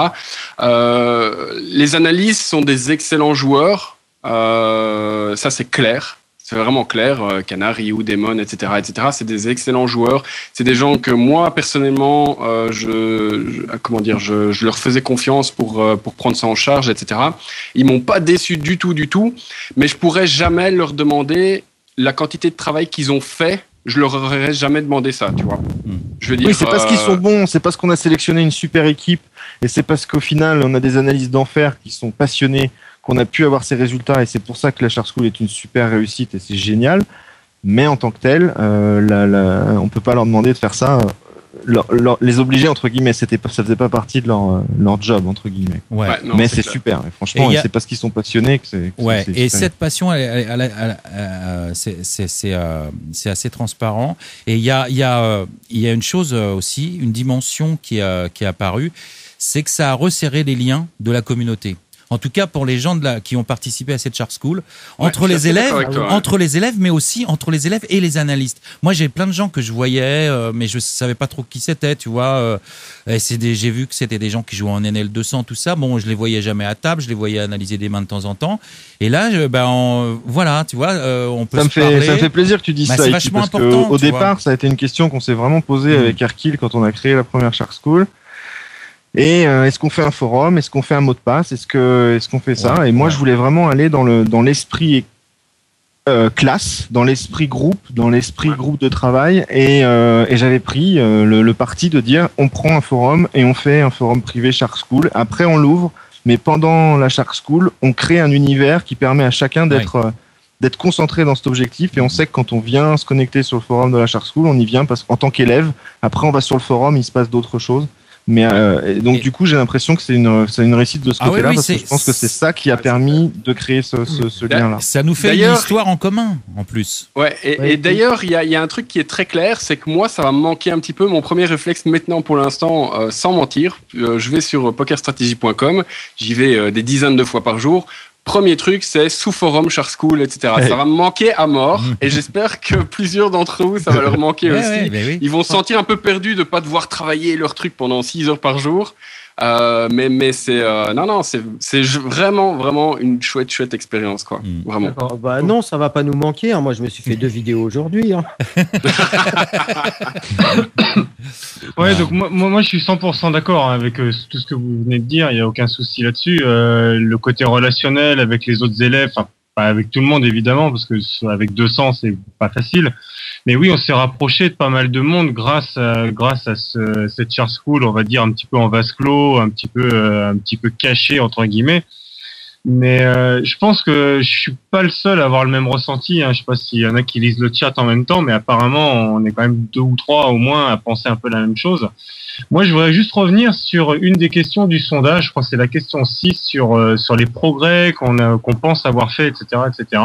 Les analystes sont des excellents joueurs, ça c'est clair. C'est vraiment clair, Canary ou Damon, etc., etc. C'est des excellents joueurs. C'est des gens que moi personnellement, je leur faisais confiance pour prendre ça en charge, etc. Ils m'ont pas déçu du tout. Mais je pourrais jamais leur demander la quantité de travail qu'ils ont fait. Je leur aurais jamais demandé ça, tu vois. Je veux dire. Oui, c'est parce qu'ils sont bons. C'est parce qu'on a sélectionné une super équipe, et c'est parce qu'au final, on a des analystes d'enfer qui sont passionnés, qu'on a pu avoir ces résultats, et c'est pour ça que la Shark School est une super réussite et c'est génial. Mais en tant que tel, on peut pas leur demander de faire ça, les obliger entre guillemets. Ça faisait pas partie de leur job entre guillemets. Ouais. Non, mais c'est super. Et franchement, c'est parce qu'ils sont passionnés que c'est. Ouais. C'est et super. cette passion, c'est assez transparent. Et il y a une chose aussi, une dimension qui est apparue, c'est que ça a resserré les liens de la communauté. En tout cas, pour les gens qui ont participé à cette Shark School, entre les élèves, mais aussi entre les élèves et les analystes. Moi, j'ai plein de gens que je voyais, mais je savais pas trop qui c'était, tu vois. J'ai vu que c'était des gens qui jouaient en NL 200, tout ça. Bon, je les voyais jamais à table, je les voyais analyser des mains de temps en temps. Et là, voilà, tu vois, on peut se parler. Ça me fait plaisir que tu dises ça. C'est vachement parce important. Au départ, ça a été une question qu'on s'est vraiment posée avec Erkil quand on a créé la première Shark School. Et est-ce qu'on fait un forum? Est-ce qu'on fait un mot de passe? Est-ce qu'on fait ça? Et moi, je voulais vraiment aller dans l'esprit classe, dans l'esprit groupe, groupe de travail. Et j'avais pris le parti de dire, on prend un forum et on fait un forum privé Shark School. Après, on l'ouvre. Mais pendant la Shark School, on crée un univers qui permet à chacun d'être concentré dans cet objectif. Et on sait que quand on vient se connecter sur le forum de la Shark School, on y vient parce qu'en tant qu'élève, après, on va sur le forum, il se passe d'autres choses. Mais donc du coup, j'ai l'impression que c'est une réussite de ce côté-là, parce que je pense que c'est ça qui a permis de créer ce lien-là. Ça nous fait une histoire en commun, en plus. Ouais, et d'ailleurs, il y a un truc qui est très clair, c'est que moi, ça va me manquer un petit peu. Mon premier réflexe maintenant, pour l'instant, sans mentir, je vais sur pokerstrategy.com, j'y vais des dizaines de fois par jour. Premier truc, c'est sous-forum, Shark School, etc. Ça va me manquer à mort, et j'espère que plusieurs d'entre vous, ça va leur manquer aussi. Oui. Ils vont se sentir un peu perdus de pas devoir travailler leur truc pendant 6 heures par jour. Mais c'est c'est vraiment une chouette expérience, quoi. Vraiment. Bah non, ça va pas nous manquer. Hein. Moi, je me suis fait 2 vidéos aujourd'hui. Hein. Ouais, donc moi je suis 100% d'accord avec tout ce que vous venez de dire. Il y a aucun souci là-dessus. Le côté relationnel avec les autres élèves, enfin pas avec tout le monde évidemment, parce que avec 200 c'est pas facile. Mais oui, on s'est rapproché de pas mal de monde grâce à cette Shark School, on va dire un petit peu en vase clos, un petit peu caché entre guillemets. Mais je pense que je suis pas le seul à avoir le même ressenti. Hein. Je sais pas s'il y en a qui lisent le chat en même temps, mais apparemment on est quand même 2 ou 3 au moins à penser un peu la même chose. Moi, je voudrais juste revenir sur une des questions du sondage. Je crois que c'est la question 6 sur les progrès qu'on pense avoir fait, etc., etc.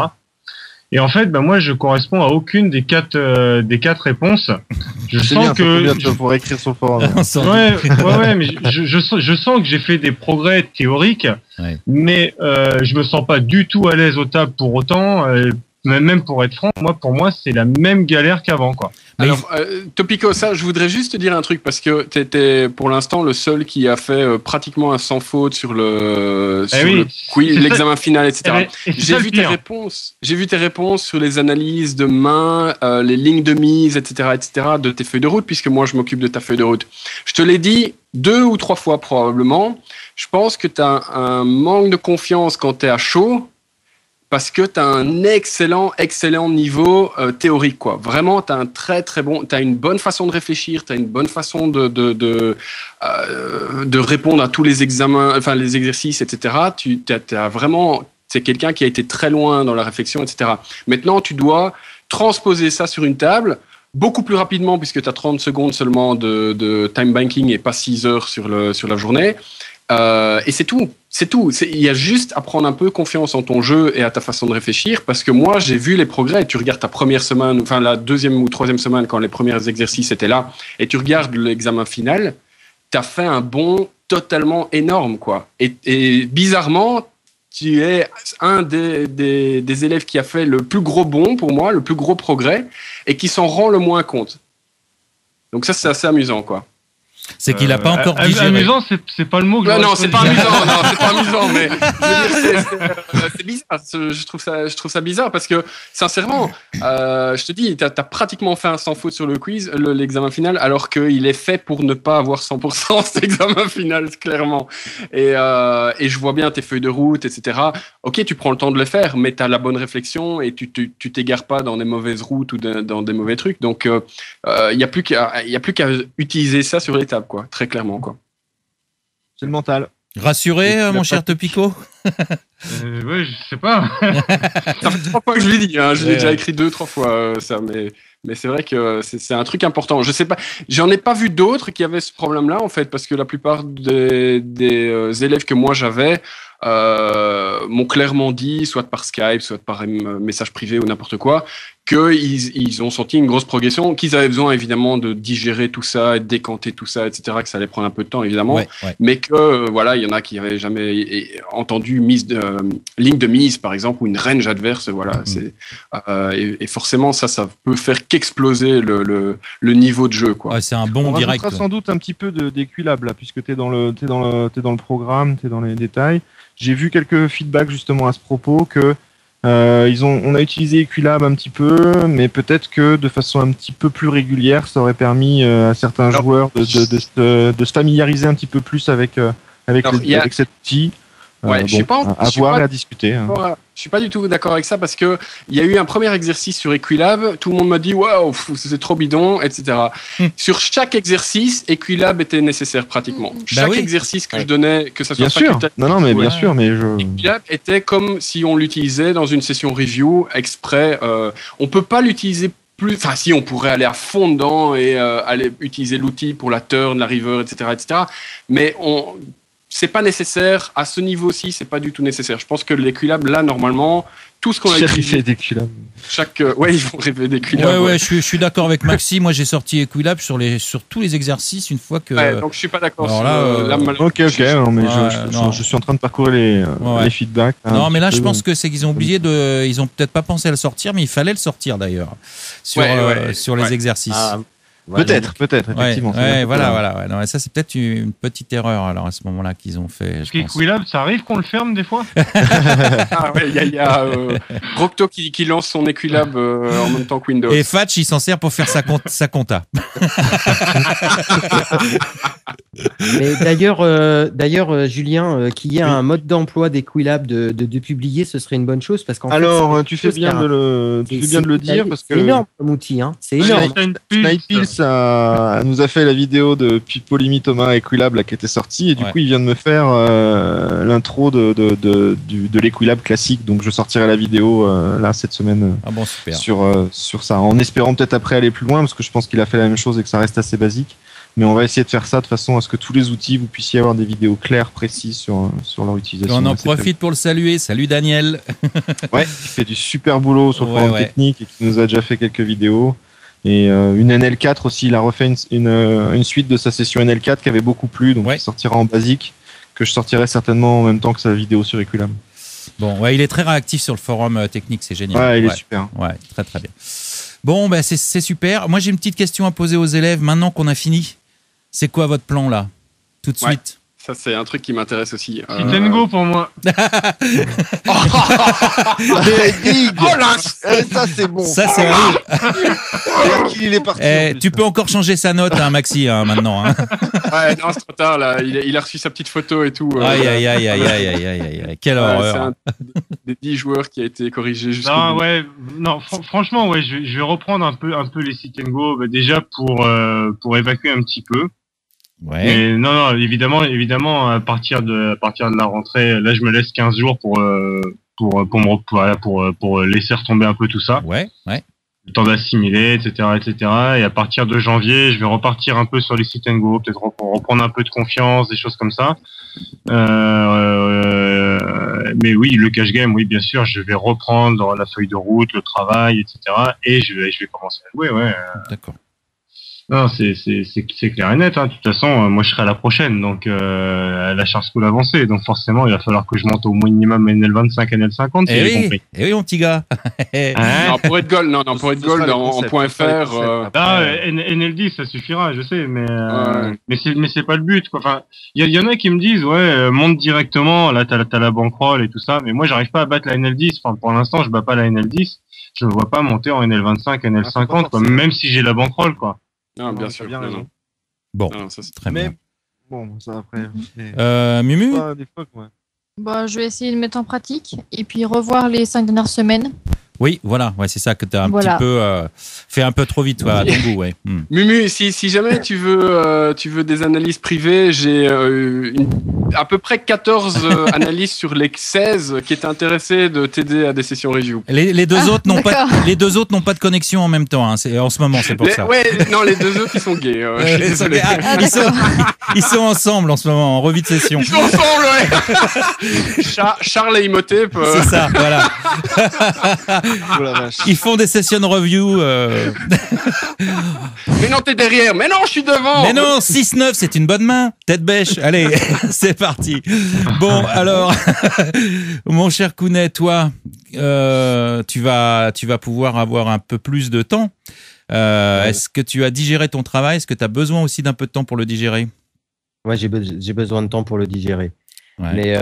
Et en fait, moi, je corresponds à aucune des quatre réponses. Je sens que tu pourrais écrire sur le forum. Ouais, mais je sens que j'ai fait des progrès théoriques, mais je me sens pas du tout à l'aise au table pour autant. Même pour être franc, pour moi, c'est la même galère qu'avant, quoi. Alors, Topico, ça, je voudrais juste te dire un truc, parce que t'étais pour l'instant le seul qui a fait pratiquement un sans faute sur l'examen final, etc. J'ai vu tes réponses sur les analyses de main, les lignes de mise, etc., de tes feuilles de route, puisque moi, je m'occupe de ta feuille de route. Je te l'ai dit 2 ou 3 fois probablement. Je pense que t'as un manque de confiance quand t'es à chaud, parce que tu as un excellent niveau théorique, quoi. Vraiment, tu as un très bon, tu as une bonne façon de réfléchir, tu as une bonne façon de répondre à tous les examens, enfin les exercices, etc. C'est quelqu'un qui a été très loin dans la réflexion, etc. Maintenant, tu dois transposer ça sur une table beaucoup plus rapidement, puisque tu as 30 secondes seulement de time banking et pas 6 heures sur la journée. Et c'est tout. Il y a juste à prendre un peu confiance en ton jeu et à ta façon de réfléchir, parce que moi, j'ai vu les progrès. Tu regardes ta première semaine, enfin la deuxième ou troisième semaine, quand les premiers exercices étaient là, et tu regardes l'examen final, tu as fait un bond totalement énorme, quoi. Et bizarrement, tu es un des élèves qui a fait le plus gros bond, pour moi, le plus gros progrès, et qui s'en rend le moins compte. Donc ça, c'est assez amusant, quoi. C'est qu'il n'a pas encore digéré. Amusant, c'est pas le mot que non, c'est pas amusant, non, c'est pas amusant, mais je veux dire, c'est bizarre. Je trouve ça bizarre parce que, sincèrement, je te dis, t'as pratiquement fait un sans faute sur le quiz, l'examen final, alors qu'il est fait pour ne pas avoir 100% cet examen final, clairement. Et je vois bien tes feuilles de route, etc. Ok, tu prends le temps de le faire, mais t'as la bonne réflexion et tu t'égares pas dans des mauvaises routes ou dans des mauvais trucs. Donc, il y a plus qu'à utiliser ça sur l'étape, quoi, très clairement, quoi. C'est le mental. Rassuré, mon cher Topico? Ouais, je sais pas. Ça fait 3 fois que je l'ai dit, hein. Je l'ai déjà écrit 2-3 fois, ça, mais c'est vrai que c'est un truc important. Je sais pas, j'en ai pas vu d'autres qui avaient ce problème-là, en fait, parce que la plupart des élèves que moi j'avais m'ont clairement dit, soit par Skype, soit par message privé ou n'importe quoi, qu'ils ont senti une grosse progression, qu'ils avaient besoin évidemment de digérer tout ça, de décanter tout ça, etc., que ça allait prendre un peu de temps évidemment, mais que voilà, il y en a qui n'avaient jamais entendu ligne de mise par exemple, ou une range adverse, voilà. Et forcément ça peut faire qu'exploser le niveau de jeu, quoi. Ouais, c'est un bon On direct. On rajoutera sans doute un petit peu d'Equilab là, puisque t'es dans le programme, t'es dans les détails. J'ai vu quelques feedbacks justement à ce propos que on a utilisé Equilab un petit peu, mais peut-être que de façon un petit peu plus régulière, ça aurait permis à certains joueurs de se familiariser un petit peu plus avec cet outil. Ouais, à voir et à discuter. Je suis pas du tout d'accord avec ça parce que il y a eu un premier exercice sur Equilab, tout le monde m'a dit waouh, c'est trop bidon, etc. Sur chaque exercice, Equilab était nécessaire pratiquement. Chaque exercice que je donnais, que ça soit facultatif. Non, mais bien sûr, mais Equilab était comme si on l'utilisait dans une session review exprès. On peut pas l'utiliser plus. Enfin, si on pourrait aller à fond dedans et aller utiliser l'outil pour la turn, la river, etc. Mais c'est pas nécessaire à ce niveau-ci, c'est pas du tout nécessaire. Je pense que l'Equilab, là, normalement, tout ce qu'on a utilisé, ils vont rêver d'Equilab. Ouais, je suis d'accord avec Maxi. Moi, j'ai sorti Equilab sur tous les exercices une fois que. Ouais, donc je suis pas d'accord. Ok, non, mais je suis en train de parcourir les feedbacks. Non, mais là, je pense que c'est qu'ils ont oublié ils ont peut-être pas pensé à le sortir, mais il fallait le sortir d'ailleurs sur les exercices. Peut-être, effectivement. Voilà. Non, ça, c'est peut-être une petite erreur alors à ce moment-là qu'ils ont fait. Parce qu'Equilab, ça arrive qu'on le ferme des fois. Il y a Rocto qui lance son Equilab en même temps que Windows. Et Fatch, il s'en sert pour faire sa compta. Mais d'ailleurs, Julien, qu'il y ait un mode d'emploi d'Equilab de publier, ce serait une bonne chose parce qu'en fait, tu fais bien de le dire parce que c'est énorme comme outil, hein. C'est énorme. Snipils nous a fait la vidéo de Polimi Thomas Equilab là, qui était sortie et du coup il vient de me faire l'intro de l'Equilab classique, donc je sortirai la vidéo là cette semaine sur ça, en espérant peut-être après aller plus loin parce que je pense qu'il a fait la même chose et que ça reste assez basique, mais on va essayer de faire ça de façon à ce que tous les outils vous puissiez avoir des vidéos claires, précises sur leur utilisation. On en profite pour le saluer. Salut Daniel. Ouais, qui fait du super boulot sur le forum technique et qui nous a déjà fait quelques vidéos. Et une NL4 aussi, il a refait une suite de sa session NL4 qui avait beaucoup plu, donc il sortira en basique, que je sortirai certainement en même temps que sa vidéo sur Equilab. Bon, il est très réactif sur le forum technique, c'est génial. Ouais, il est super. Ouais, très très bien. Bon, c'est super. Moi, j'ai une petite question à poser aux élèves maintenant qu'on a fini. C'est quoi votre plan là, tout de suite? Ça, c'est un truc qui m'intéresse aussi. Tengo pour moi. Ça, c'est bon. Ça, c'est horrible. Il est parti. Tu peux encore changer sa note, hein, Maxi, maintenant. Hein. Ouais, non, c'est trop tard, là. Il a reçu sa petite photo et tout. Aïe. Quelle horreur. C'est un des 10 joueurs qui a été corrigé jusqu'au bout. Franchement, je vais reprendre un peu les sit and go, déjà pour évacuer un petit peu. Ouais. Mais non, évidemment, à partir de la rentrée, là, je me laisse 15 jours pour laisser retomber un peu tout ça. Ouais. le temps d'assimiler, etc., etc. Et à partir de janvier, je vais repartir un peu sur les sit and go, peut-être reprendre un peu de confiance, des choses comme ça. Mais oui, le cash game, oui, bien sûr, je vais reprendre la feuille de route, le travail, etc. Et je vais commencer à jouer, ouais. D'accord. Non, c'est clair et net. Hein. De toute façon, moi, je serai à la prochaine, donc la Charge School avancée. Donc forcément, il va falloir que je monte au minimum NL25, NL50. Si j'ai compris. Eh oui, mon petit gars. Non, pour être gold, pour être gold en point FR. NL10, ça suffira, je sais, mais c'est pas le but, quoi. Enfin, il y en a qui me disent, ouais, monte directement. Là, t'as la bankroll et tout ça, mais moi, j'arrive pas à battre la NL10. Enfin, pour l'instant, je bats pas la NL10. Je ne vois pas monter en NL25, NL50, quoi. Même si j'ai la bankroll, quoi. Non, bien sûr. Bien raison. Bon, non, ça, c'est très bien. Bon, ça après. Mumu Bah, je vais essayer de mettre en pratique et puis revoir les 5 dernières semaines. Oui, voilà, ouais, c'est ça que tu as un petit peu fait un peu trop vite, à ton goût, ouais. Mumu, si jamais tu veux des analyses privées, j'ai à peu près 14 analystes sur les 16 qui étaient intéressés de t'aider à des sessions review. Les deux autres n'ont pas de connexion en même temps, hein. En ce moment, c'est pour ça. Ouais, non, les deux autres ils sont gays. Ils sont ensemble en ce moment, en revue de session. Ils sont ensemble, ouais. Charles et Imhotep. C'est ça, voilà. Oh la vache. Ils font des sessions review. Mais non, t'es derrière. Mais non, je suis devant. Mais non, 6-9, c'est une bonne main. Tête bêche. Allez, c'est parti. Bon, alors, mon cher Kounet, toi, tu vas pouvoir avoir un peu plus de temps. Est-ce que tu as digéré ton travail? Est-ce que tu as besoin aussi d'un peu de temps pour le digérer? Ouais, j'ai besoin de temps pour le digérer. Ouais. Mais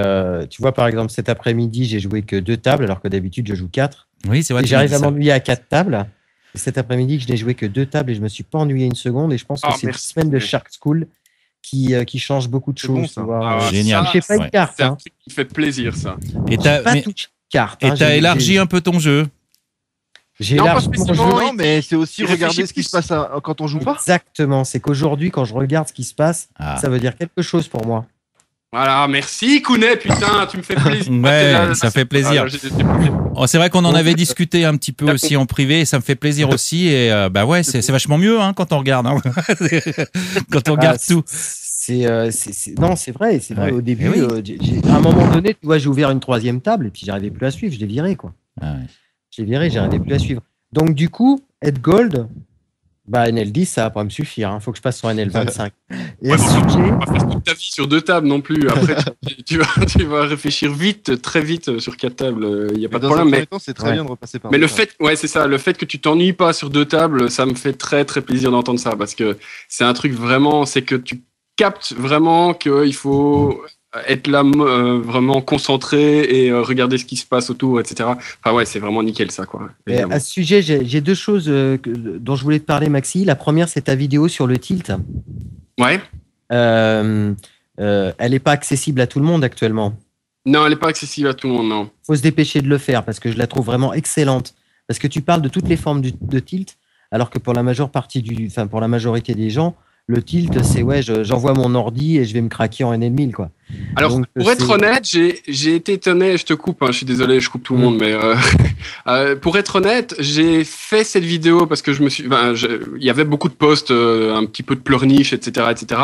tu vois, par exemple, cet après-midi, j'ai joué que 2 tables, alors que d'habitude, je joue 4. Oui, c'est vrai. Et j'arrive à m'ennuyer à 4 tables. Et cet après-midi, je n'ai joué que 2 tables et je me suis pas ennuyé une seconde. Et je pense que c'est une semaine de Shark School qui change beaucoup de choses. Bon, génial. Je sais pas une carte. C'est un truc qui fait plaisir, ça. Et t'as élargi un peu ton jeu. J'ai élargi mon jeu. Non, mais c'est aussi regarder ce qui se passe quand on joue pas. Exactement. C'est qu'aujourd'hui, quand je regarde ce qui se passe, ça veut dire quelque chose pour moi. Voilà, merci Kounet, putain, tu me fais plaisir. Ouais, ça fait plaisir. C'est vrai qu'on en avait discuté un petit peu aussi en privé et ça me fait plaisir aussi. Et bah ouais, c'est vachement mieux quand on regarde. Hein. Quand on regarde tout. Non, c'est vrai. C'est vrai. Au début, à un moment donné, tu vois, j'ai ouvert une 3e table et puis j'arrivais plus à suivre. Je l'ai viré, quoi. J'ai viré, j'arrivais plus à suivre. Donc du coup, être gold. Bah, NL10, ça va pas me suffire. Faut que je passe sur NL25. Et on va pas faire toute ta vie sur 2 tables non plus. Après, tu vas réfléchir très vite sur 4 tables. Il n'y a pas de problème. Mais c'est très bien de repasser par. Mais c'est ça. Le fait que tu t'ennuies pas sur 2 tables, ça me fait très très plaisir d'entendre ça parce que c'est un truc vraiment, c'est que tu captes vraiment qu'il faut être là vraiment concentré et regarder ce qui se passe autour, etc. Enfin ouais, c'est vraiment nickel ça, quoi. À ce sujet, j'ai 2 choses dont je voulais te parler, Maxi. La première, c'est ta vidéo sur le tilt. Ouais. Elle n'est pas accessible à tout le monde actuellement. Non, elle n'est pas accessible à tout le monde, non. Faut se dépêcher de le faire parce que je la trouve vraiment excellente. Parce que tu parles de toutes les formes de tilt, alors que pour la majorité des gens, le tilt, c'est j'envoie mon ordi et je vais me craquer en NL1000, quoi. Alors, donc, pour être honnête, j'ai été étonné, je te coupe, je suis désolé, je coupe tout le monde, mais pour être honnête, j'ai fait cette vidéo parce que il y avait beaucoup de posts, un petit peu de pleurniche, etc., etc.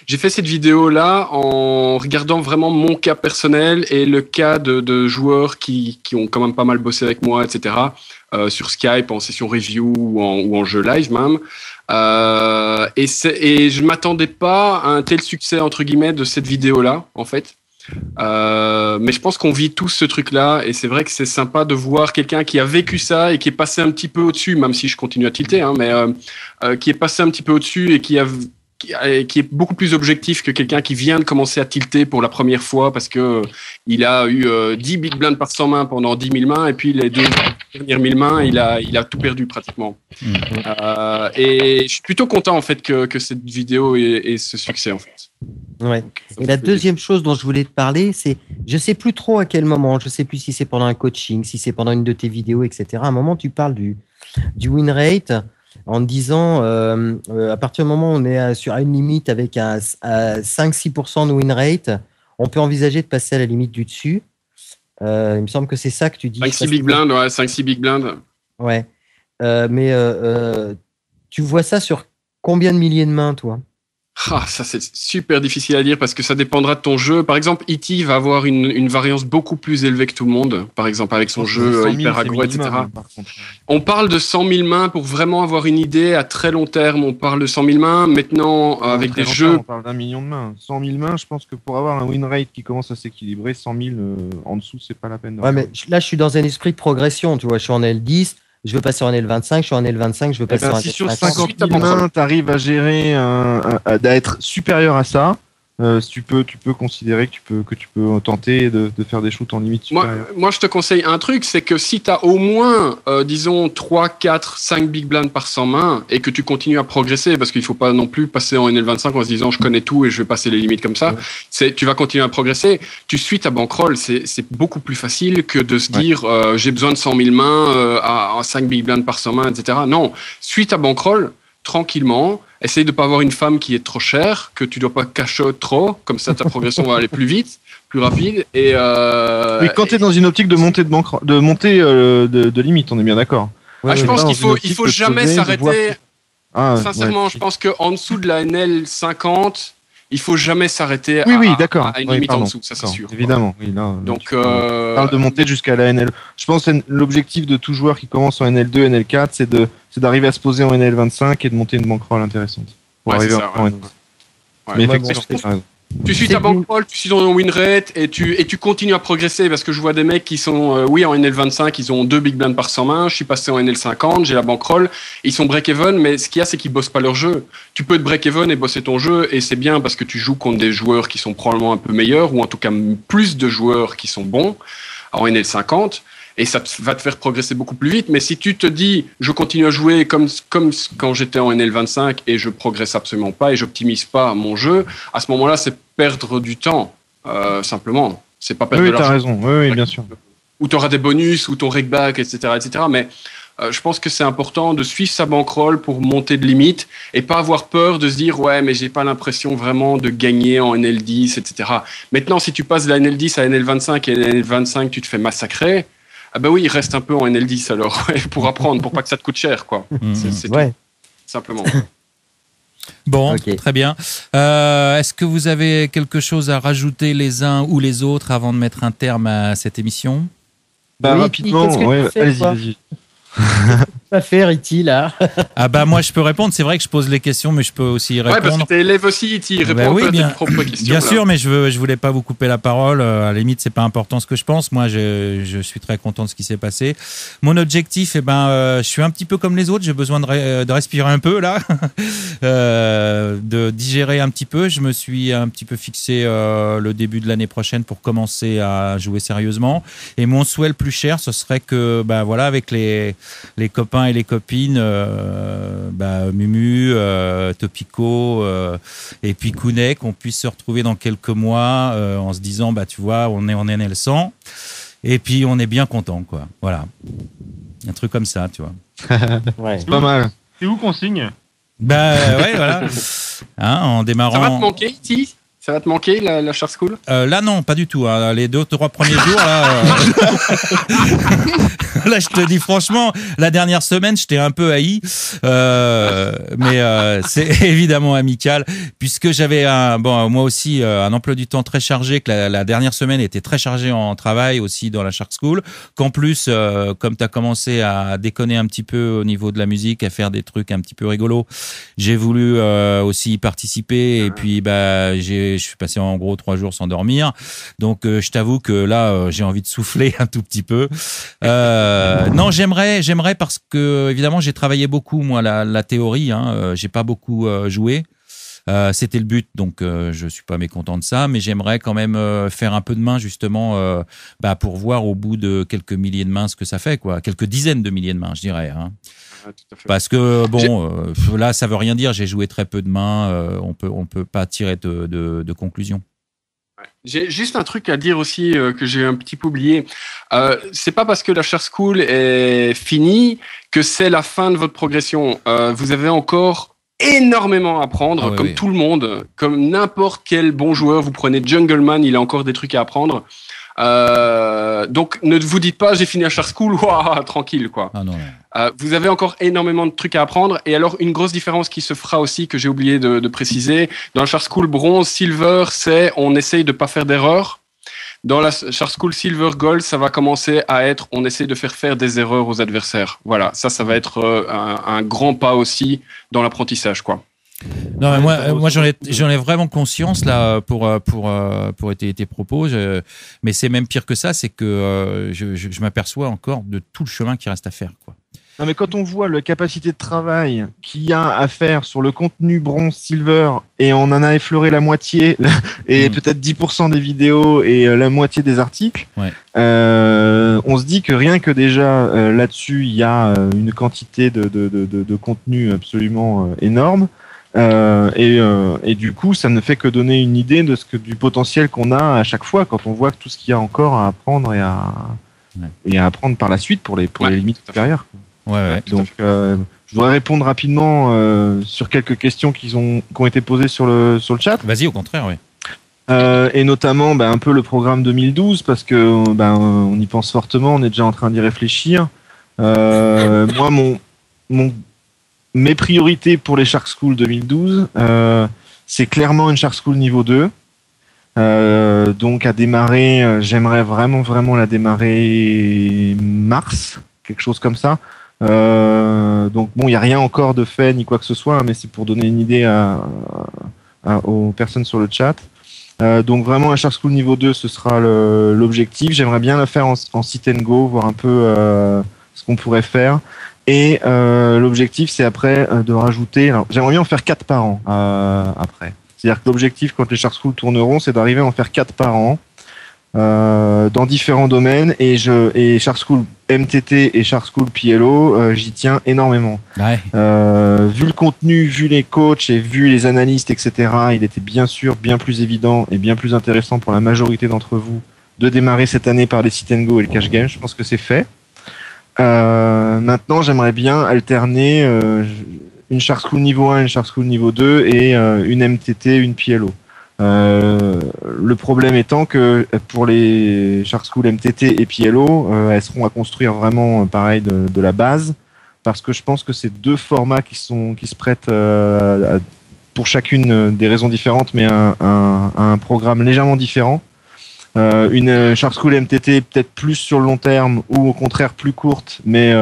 J'ai fait cette vidéo-là en regardant vraiment mon cas personnel et le cas de joueurs qui ont quand même pas mal bossé avec moi, etc., sur Skype, en session review ou en jeu live même. Et je m'attendais pas à un tel succès entre guillemets de cette vidéo-là, en fait. Mais je pense qu'on vit tous ce truc-là et c'est vrai que c'est sympa de voir quelqu'un qui a vécu ça et qui est passé un petit peu au-dessus, même si je continue à tilter, mais qui est passé un petit peu au-dessus et qui est beaucoup plus objectif que quelqu'un qui vient de commencer à tilter pour la première fois parce que il a eu 10 big blinds par 100 mains pendant 10 000 mains et puis les 2 dernières 1000 mains, il a tout perdu pratiquement. Et je suis plutôt content en fait que cette vidéo ait ce succès en fait. Ouais. Et la deuxième chose dont je voulais te parler, c'est, je sais plus trop à quel moment, je sais plus si c'est pendant un coaching, si c'est pendant une de tes vidéos, etc. À un moment, tu parles du win rate en disant, à partir du moment où on est sur une limite avec un 5-6% de win rate, on peut envisager de passer à la limite du dessus. Il me semble que c'est ça que tu dis. 5-6 big blinds, ouais, 5-6 big blinds. Ouais. tu vois ça sur combien de milliers de mains, toi? Ça c'est super difficile à dire parce que ça dépendra de ton jeu. Par exemple, E.T. va avoir une variance beaucoup plus élevée que tout le monde, par exemple avec son jeu hyper aggro, etc. On parle de 100 000 mains pour vraiment avoir une idée à très long terme. On parle de 100 000 mains. Maintenant, avec des jeux... On parle d'1 million de mains. 100 000 mains, je pense que pour avoir un win rate qui commence à s'équilibrer, 100 000 en dessous, c'est pas la peine. Ouais, mais là, je suis dans un esprit de progression. Tu vois, je suis en L10. Je veux passer en L25, je suis en L25, je veux passer en L50. Si sur 50 000 mains, tu arrives à gérer, d'être supérieur à ça, tu peux considérer que tu peux tenter de faire des shoots en limite supérieure. Moi, je te conseille un truc, c'est que si tu as au moins, disons, 3, 4, 5 big blinds par 100 mains et que tu continues à progresser, parce qu'il ne faut pas non plus passer en NL25 en se disant je connais tout et je vais passer les limites comme ça, tu vas continuer à progresser, tu suis ta bankroll, c'est beaucoup plus facile que de se dire j'ai besoin de 100 000 mains à 5 big blinds par 100 mains, etc. Non, suis ta bankroll tranquillement. Essaye de pas avoir une femme qui est trop chère, que tu dois pas cacher trop, comme ça ta progression va aller plus vite, plus rapide. Et quand tu es dans une optique de montée de limite, on est bien d'accord. Je pense qu'il faut jamais s'arrêter. Sincèrement, je pense qu'en dessous de la NL 50, il faut jamais s'arrêter à une limite en dessous, ça c'est sûr. Évidemment. Oui, là, donc, on parle de monter jusqu'à la NL. Je pense que l'objectif de tout joueur qui commence en NL2, NL4, c'est d'arriver à se poser en NL25 et de monter une bankroll intéressante. Pour arriver en NL. Mais effectivement, tu suis ta bankroll, tu suis ton win rate et tu continues à progresser parce que je vois des mecs qui sont en NL25, ils ont 2 big blinds par 100 mains, je suis passé en NL50, j'ai la bankroll, ils sont break-even, mais ce qu'il y a c'est qu'ils bossent pas leur jeu. Tu peux être break-even et bosser ton jeu et c'est bien parce que tu joues contre des joueurs qui sont probablement un peu meilleurs ou en tout cas plus de joueurs qui sont bons en NL50. Et ça va te faire progresser beaucoup plus vite. Mais si tu te dis, je continue à jouer comme quand j'étais en NL25 et je progresse absolument pas et j'optimise pas mon jeu, à ce moment-là, c'est perdre du temps, simplement. C'est pas perdre de l'argent. Oui, t'as raison. Oui, bien sûr. Ou tu auras des bonus, ou ton rakeback, etc., etc. Mais je pense que c'est important de suivre sa bankroll pour monter de limite et pas avoir peur de se dire, ouais, mais j'ai pas l'impression vraiment de gagner en NL10, etc. Maintenant, si tu passes de la NL10 à NL25 et NL25, tu te fais massacrer. Ah bah oui, il reste un peu en NL10 alors, pour apprendre, pour pas que ça te coûte cher, quoi. C'est tout, simplement. Bon, très bien. Est-ce que vous avez quelque chose à rajouter les uns ou les autres avant de mettre un terme à cette émission? Rapidement, allez-y. Pas faire E.T. là. Moi je peux répondre, c'est vrai que je pose les questions mais je peux aussi répondre. Ouais, parce que tu élèves aussi E.T. Réponds à tes propres questions. Bien sûr, mais je voulais pas vous couper la parole, à la limite c'est pas important ce que je pense. Moi je suis très content de ce qui s'est passé. Mon objectif, je suis un petit peu comme les autres, j'ai besoin de respirer un peu là, de digérer un petit peu. Je me suis un petit peu fixé le début de l'année prochaine pour commencer à jouer sérieusement. Et mon souhait le plus cher, ce serait que avec les copains et les copines, Mumu, Topico et puis Kounet, qu'on puisse se retrouver dans quelques mois en se disant, tu vois, on est en NL100 et puis on est bien content, quoi. Voilà. Un truc comme ça, tu vois. C'est pas mal. C'est où qu'on signe? Voilà. En démarrant. Ça va te manquer, E.T.? Ça va te manquer, la Char School? Là, non, pas du tout. Hein. Les 2-3 premiers jours, là... là, je te dis franchement, la dernière semaine, j'étais un peu haï. Mais c'est évidemment amical, puisque j'avais moi aussi un emploi du temps très chargé, que la dernière semaine était très chargée en travail aussi dans la Shark School, qu'en plus, comme tu as commencé à déconner un petit peu au niveau de la musique, à faire des trucs un petit peu rigolos, j'ai voulu aussi y participer. Et puis, je suis passé en gros 3 jours sans dormir. Donc, je t'avoue que là, j'ai envie de souffler un tout petit peu. Non, j'aimerais parce que, évidemment, j'ai travaillé beaucoup, moi, la théorie. J'ai pas beaucoup joué. C'était le but, donc je suis pas mécontent de ça, mais j'aimerais quand même faire un peu de main, justement, pour voir au bout de quelques milliers de mains ce que ça fait, quoi. Quelques dizaines de milliers de mains, je dirais. Parce que là, ça veut rien dire. J'ai joué très peu de mains. On peut pas tirer de conclusion. J'ai juste un truc à dire aussi que j'ai un petit peu oublié. C'est pas parce que la Char School est finie que c'est la fin de votre progression. Vous avez encore énormément à apprendre, tout le monde, comme n'importe quel bon joueur. Vous prenez Jungleman, il a encore des trucs à apprendre. Donc, ne vous dites pas, j'ai fini à Shark School, tranquille, quoi. Ah, non. Vous avez encore énormément de trucs à apprendre. Et alors, une grosse différence qui se fera aussi, que j'ai oublié de préciser, dans la Shark School bronze, silver, c'est on essaye de pas faire d'erreurs. Dans la Shark School Silver Gold, ça va commencer à être, on essaie de faire des erreurs aux adversaires. Voilà, ça va être un grand pas aussi dans l'apprentissage, quoi. Non, mais moi j'en ai vraiment conscience là pour tes propos. Mais c'est même pire que ça, c'est que je m'aperçois encore de tout le chemin qui reste à faire, quoi. Non, mais quand on voit la capacité de travail qu'il y a à faire sur le contenu bronze, silver, et on en a effleuré la moitié, et peut-être 10% des vidéos et la moitié des articles, on se dit que rien que déjà là-dessus, il y a une quantité de contenu absolument énorme. Et du coup, ça ne fait que donner une idée du potentiel qu'on a à chaque fois quand on voit tout ce qu'il y a encore à apprendre et à apprendre par la suite pour les limites supérieures. Donc, je voudrais répondre rapidement sur quelques questions qui ont été posées sur le chat. Vas-y, au contraire, oui. Et notamment un peu le programme 2012 parce que on y pense fortement, on est déjà en train d'y réfléchir. Moi, mes priorités pour les Shark School 2012, c'est clairement une Shark School niveau 2. Donc à démarrer, j'aimerais vraiment la démarrer mars, quelque chose comme ça. Donc bon, il n'y a rien encore de fait ni quoi que ce soit, mais c'est pour donner une idée aux personnes sur le chat. Donc vraiment un Shark School niveau 2, ce sera l'objectif. J'aimerais bien le faire en sit and go, voir un peu ce qu'on pourrait faire. Et l'objectif, c'est après de rajouter... Alors, j'aimerais bien en faire 4 par an après. C'est-à-dire que l'objectif, quand les Shark School tourneront, c'est d'arriver à en faire 4 par an dans différents domaines. Et Shark School MTT et Shark School PLO, j'y tiens énormément. Ouais. Vu le contenu, vu les coachs et vu les analystes, etc., il était bien sûr bien plus évident et bien plus intéressant pour la majorité d'entre vous de démarrer cette année par les sit and go et le cash game. Je pense que c'est fait. Maintenant, j'aimerais bien alterner une Shark School niveau 1, une Shark School niveau 2 et une MTT, une PLO. Le problème étant que pour les Shark School MTT et PLO, elles seront à construire vraiment pareil de la base, parce que je pense que c'est deux formats qui se prêtent pour chacune des raisons différentes, mais un programme légèrement différent. Une Shark School MTT peut-être plus sur le long terme ou au contraire plus courte, mais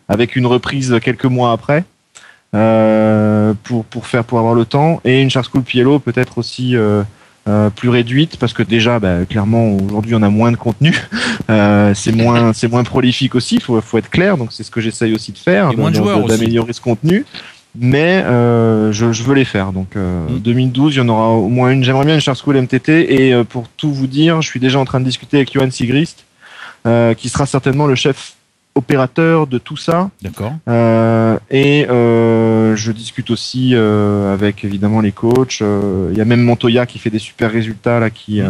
avec une reprise quelques mois après pour avoir le temps, et une Shark School PLO peut-être aussi plus réduite parce que déjà clairement aujourd'hui on a moins de contenu, c'est moins prolifique aussi, faut être clair, donc c'est ce que j'essaye aussi de faire, d'améliorer ce contenu. Mais je veux les faire. Donc 2012, il y en aura au moins une. J'aimerais bien une Shark School MTT. Et pour tout vous dire, je suis déjà en train de discuter avec Johan Sigrist, qui sera certainement le chef opérateur de tout ça. D'accord. Et je discute aussi avec évidemment les coachs. Il y a même Montoya qui fait des super résultats là, qui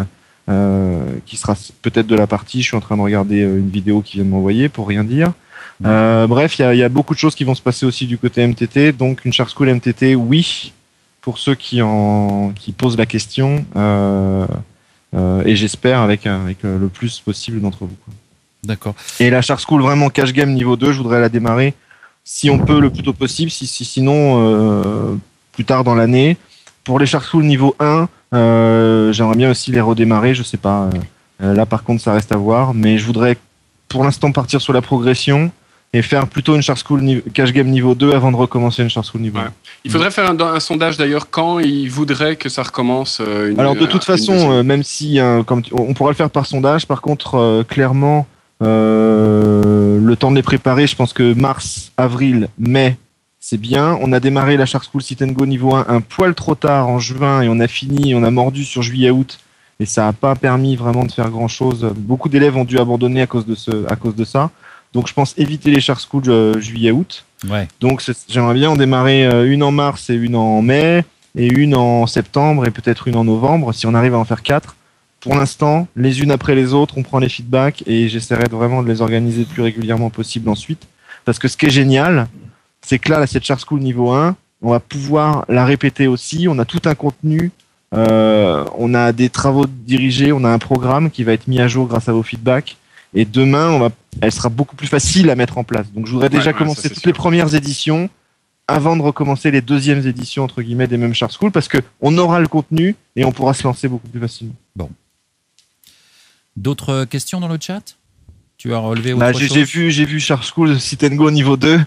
sera peut-être de la partie. Je suis en train de regarder une vidéo qu'il vient de m'envoyer pour rien dire. Bref, il y a beaucoup de choses qui vont se passer aussi du côté MTT. Donc une Shark School MTT, oui, pour ceux qui posent la question, et j'espère avec le plus possible d'entre vous, quoi. D'accord. Et la Shark School vraiment cash game niveau 2, je voudrais la démarrer si on peut le plus tôt possible, sinon plus tard dans l'année. Pour les Shark School niveau 1, j'aimerais bien aussi les redémarrer, je sais pas. Là par contre ça reste à voir, mais je voudrais pour l'instant partir sur la progression et faire plutôt une Shark School cash game niveau 2 avant de recommencer une Shark School niveau 1. Il faudrait faire un sondage d'ailleurs quand ils voudraient que ça recommence. Alors de toute façon, même si on pourra le faire par sondage, par contre clairement le temps de les préparer, je pense que mars, avril, mai, c'est bien. On a démarré la Shark School Sit and Go niveau 1 un poil trop tard en juin et on a mordu sur juillet-août et ça n'a pas permis vraiment de faire grand chose. Beaucoup d'élèves ont dû abandonner à cause de ça. Donc je pense éviter les Shark School juillet-août. Ouais. Donc j'aimerais bien en démarrer une en mars et une en mai et une en septembre et peut-être une en novembre si on arrive à en faire 4. Pour l'instant, les unes après les autres, on prend les feedbacks et j'essaierai vraiment de les organiser le plus régulièrement possible ensuite. Parce que ce qui est génial, c'est que là, cette Shark School niveau 1, on va pouvoir la répéter aussi. On a tout un contenu On a des travaux dirigés, on a un programme qui va être mis à jour grâce à vos feedbacks. Et demain, elle sera beaucoup plus facile à mettre en place. Donc, je voudrais déjà commencer toutes les premières éditions avant de recommencer les deuxièmes éditions, entre guillemets, des mêmes Shark School, parce qu'on aura le contenu et on pourra se lancer beaucoup plus facilement. Bon. D'autres questions dans le chat ? Tu as relevé autre chose ? J'ai vu Shark School Sit and Go niveau 2.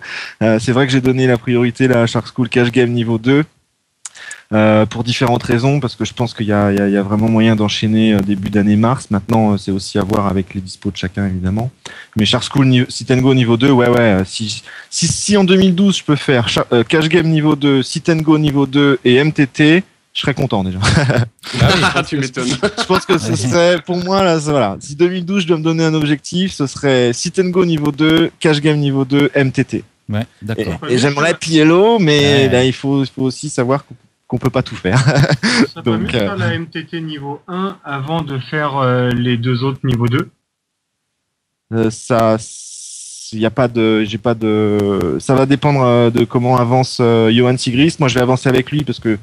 C'est vrai que j'ai donné la priorité à Shark School Cash Game niveau 2. Pour différentes raisons, parce que je pense qu'il y a vraiment moyen d'enchaîner début d'année mars. Maintenant, c'est aussi à voir avec les dispos de chacun, évidemment. Mais Shark School Sit and Go niveau 2, si en 2012 je peux faire Cash Game niveau 2, Sit and Go niveau 2 et MTT, je serais content déjà. Tu m'étonnes. Je pense que ce serait, pour moi, là, voilà. Si 2012 je dois me donner un objectif, ce serait Sit and Go niveau 2, Cash Game niveau 2, MTT. Ouais, d'accord. Et j'aimerais PLO, mais là, il faut aussi savoir qu'on peut pas tout faire. Ça peut mieux faire la MTT niveau 1 avant de faire les deux autres niveau 2. Ça va dépendre de comment avance Johan Sigrist. Moi, je vais avancer avec lui parce que,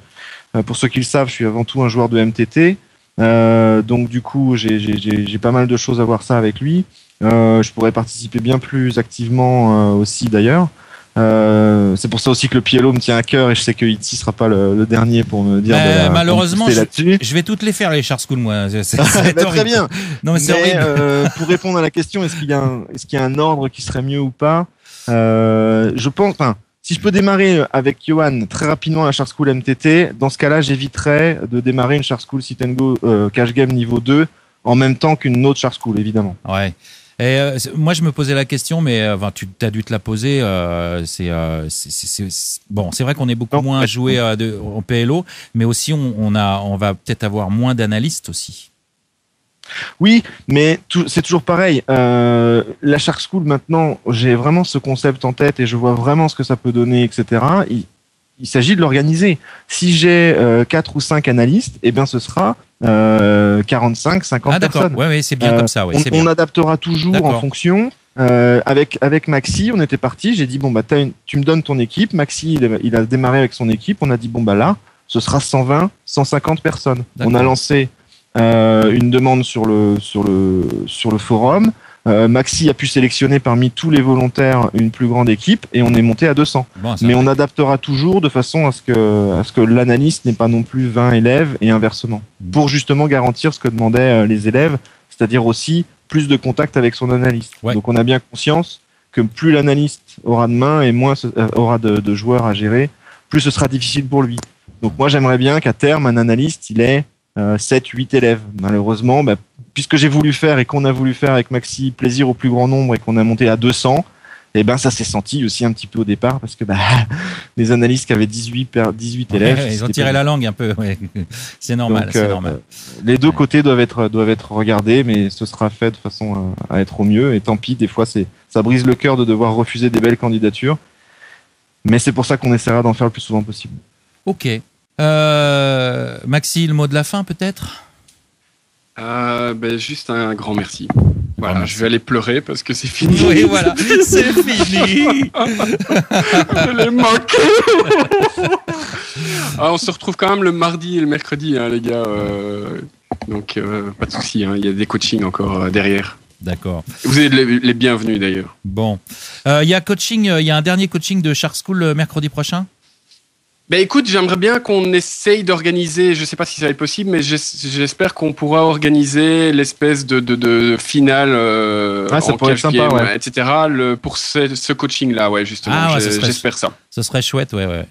pour ceux qui le savent, je suis avant tout un joueur de MTT. Donc, du coup, j'ai pas mal de choses à voir ça avec lui. Je pourrais participer bien plus activement aussi, d'ailleurs. C'est pour ça aussi que le PLO me tient à cœur et je sais que Iti sera pas le dernier pour me dire malheureusement je vais toutes les faire les Shark School moi. Très bien. Non mais c'est horrible. Pour répondre à la question, est-ce qu'il y a un ordre qui serait mieux ou pas, je pense, si je peux démarrer avec Johan très rapidement la Shark School MTT, dans ce cas-là j'éviterais de démarrer une Shark School Sit and Go Cash Game niveau 2 en même temps qu'une autre Shark School, évidemment. Ouais. Et moi, je me posais la question, mais tu as dû te la poser. Bon, c'est vrai qu'on est beaucoup moins joué en PLO, mais aussi on va peut-être avoir moins d'analystes aussi. Oui, mais c'est toujours pareil. La Shark School, maintenant, j'ai vraiment ce concept en tête et je vois vraiment ce que ça peut donner, etc. Il s'agit de l'organiser. Si j'ai 4 ou 5 analystes, eh bien, ce sera 45, 50 personnes. Ouais, c'est bien comme ça. Ouais, on adaptera toujours en fonction. Avec Maxi, on était parti. J'ai dit tu me donnes ton équipe. Maxi, il a démarré avec son équipe. On a dit là, ce sera 120, 150 personnes. D'accord. On a lancé une demande sur le forum. Maxi a pu sélectionner parmi tous les volontaires une plus grande équipe et on est monté à 200. Mais on adaptera toujours de façon à ce que l'analyste n'ait pas non plus 20 élèves et inversement. Pour justement garantir ce que demandaient les élèves, c'est-à-dire aussi plus de contact avec son analyste. Ouais. Donc on a bien conscience que plus l'analyste aura de mains et moins aura de joueurs à gérer, plus ce sera difficile pour lui. Donc moi j'aimerais bien qu'à terme un analyste il ait 7-8 élèves. Malheureusement, puisque j'ai voulu faire et qu'on a voulu faire avec Maxi plaisir au plus grand nombre et qu'on a monté à 200, ça s'est senti aussi un petit peu au départ parce que les analystes qui avaient 18 élèves, ils ont tiré la langue un peu. Ouais. C'est normal. Donc, normal. Les deux côtés doivent être regardés, mais ce sera fait de façon à être au mieux. Et tant pis, des fois ça brise le cœur de devoir refuser des belles candidatures, mais c'est pour ça qu'on essaiera d'en faire le plus souvent possible. Ok. Maxi, le mot de la fin peut-être ? Juste un grand merci. Voilà, je vais aller pleurer parce que c'est fini. Oui, voilà, c'est fini. Je l'ai manqué. On se retrouve quand même le mardi et le mercredi, les gars. Donc, pas de souci. Il y a des coachings encore derrière. D'accord. Vous êtes les bienvenus d'ailleurs. Bon, il y a un dernier coaching de Shark School mercredi prochain. Écoute, j'aimerais bien qu'on essaye d'organiser, je ne sais pas si ça va être possible, mais j'espère qu'on pourra organiser l'espèce de finale ça pourrait être sympa, etc. pour ce coaching-là, justement. J'espère ça. Ce serait chouette, ouais.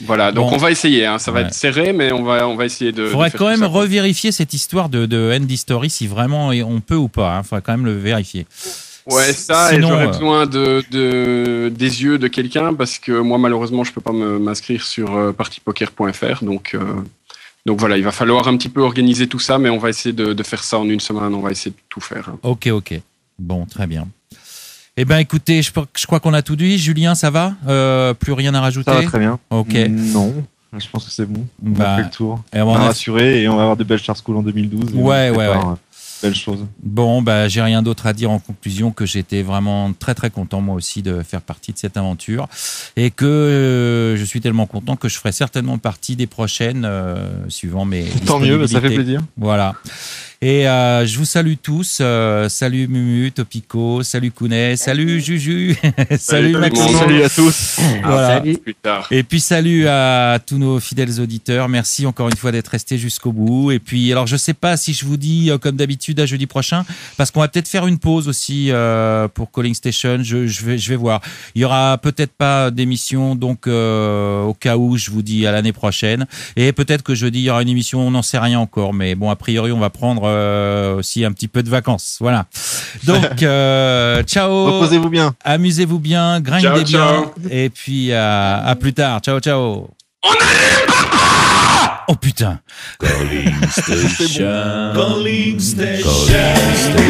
Voilà, donc on va essayer. Ça va être serré, mais on va essayer de. Il faudrait quand même revérifier cette histoire de End History si vraiment on peut ou pas. Il faudrait quand même le vérifier. Ouais, ça, sinon, et j'aurais besoin des yeux de quelqu'un parce que moi, malheureusement, je peux pas m'inscrire sur partypoker.fr. Donc voilà, il va falloir un petit peu organiser tout ça, mais on va essayer de faire ça en une semaine. On va essayer de tout faire. Ok. Bon, très bien. Écoutez, je crois qu'on a tout dit. Julien, ça va ? Plus rien à rajouter ? Ça va très bien. Ok. Non. Je pense que c'est bon. On a fait le tour. On va rassurer et on va avoir de belles Shark School en 2012. Ouais. belle chose. Bon, bah, j'ai rien d'autre à dire en conclusion que j'étais vraiment très très content moi aussi de faire partie de cette aventure et que je suis tellement content que je ferai certainement partie des prochaines suivant mes Tant mieux, ça fait plaisir. Voilà. Et je vous salue tous. Salut Mumu, Topico, salut Kounet, salut Juju, salut Maxime. Salut à tous. Voilà. Salut. Plus tard. Et puis salut à tous nos fidèles auditeurs. Merci encore une fois d'être restés jusqu'au bout. Et puis alors je sais pas si je vous dis comme d'habitude à jeudi prochain parce qu'on va peut-être faire une pause aussi pour Calling Station. Je vais voir. Il y aura peut-être pas d'émission donc au cas où je vous dis à l'année prochaine. Et peut-être que jeudi il y aura une émission. On n'en sait rien encore. Mais bon a priori on va prendre aussi un petit peu de vacances. Voilà. Donc ciao. Reposez-vous bien. Amusez-vous bien. Grindez bien. Et puis à plus tard. Ciao, ciao. On allume, papa! Oh putain. Calling Station. Calling Station. Calling Station.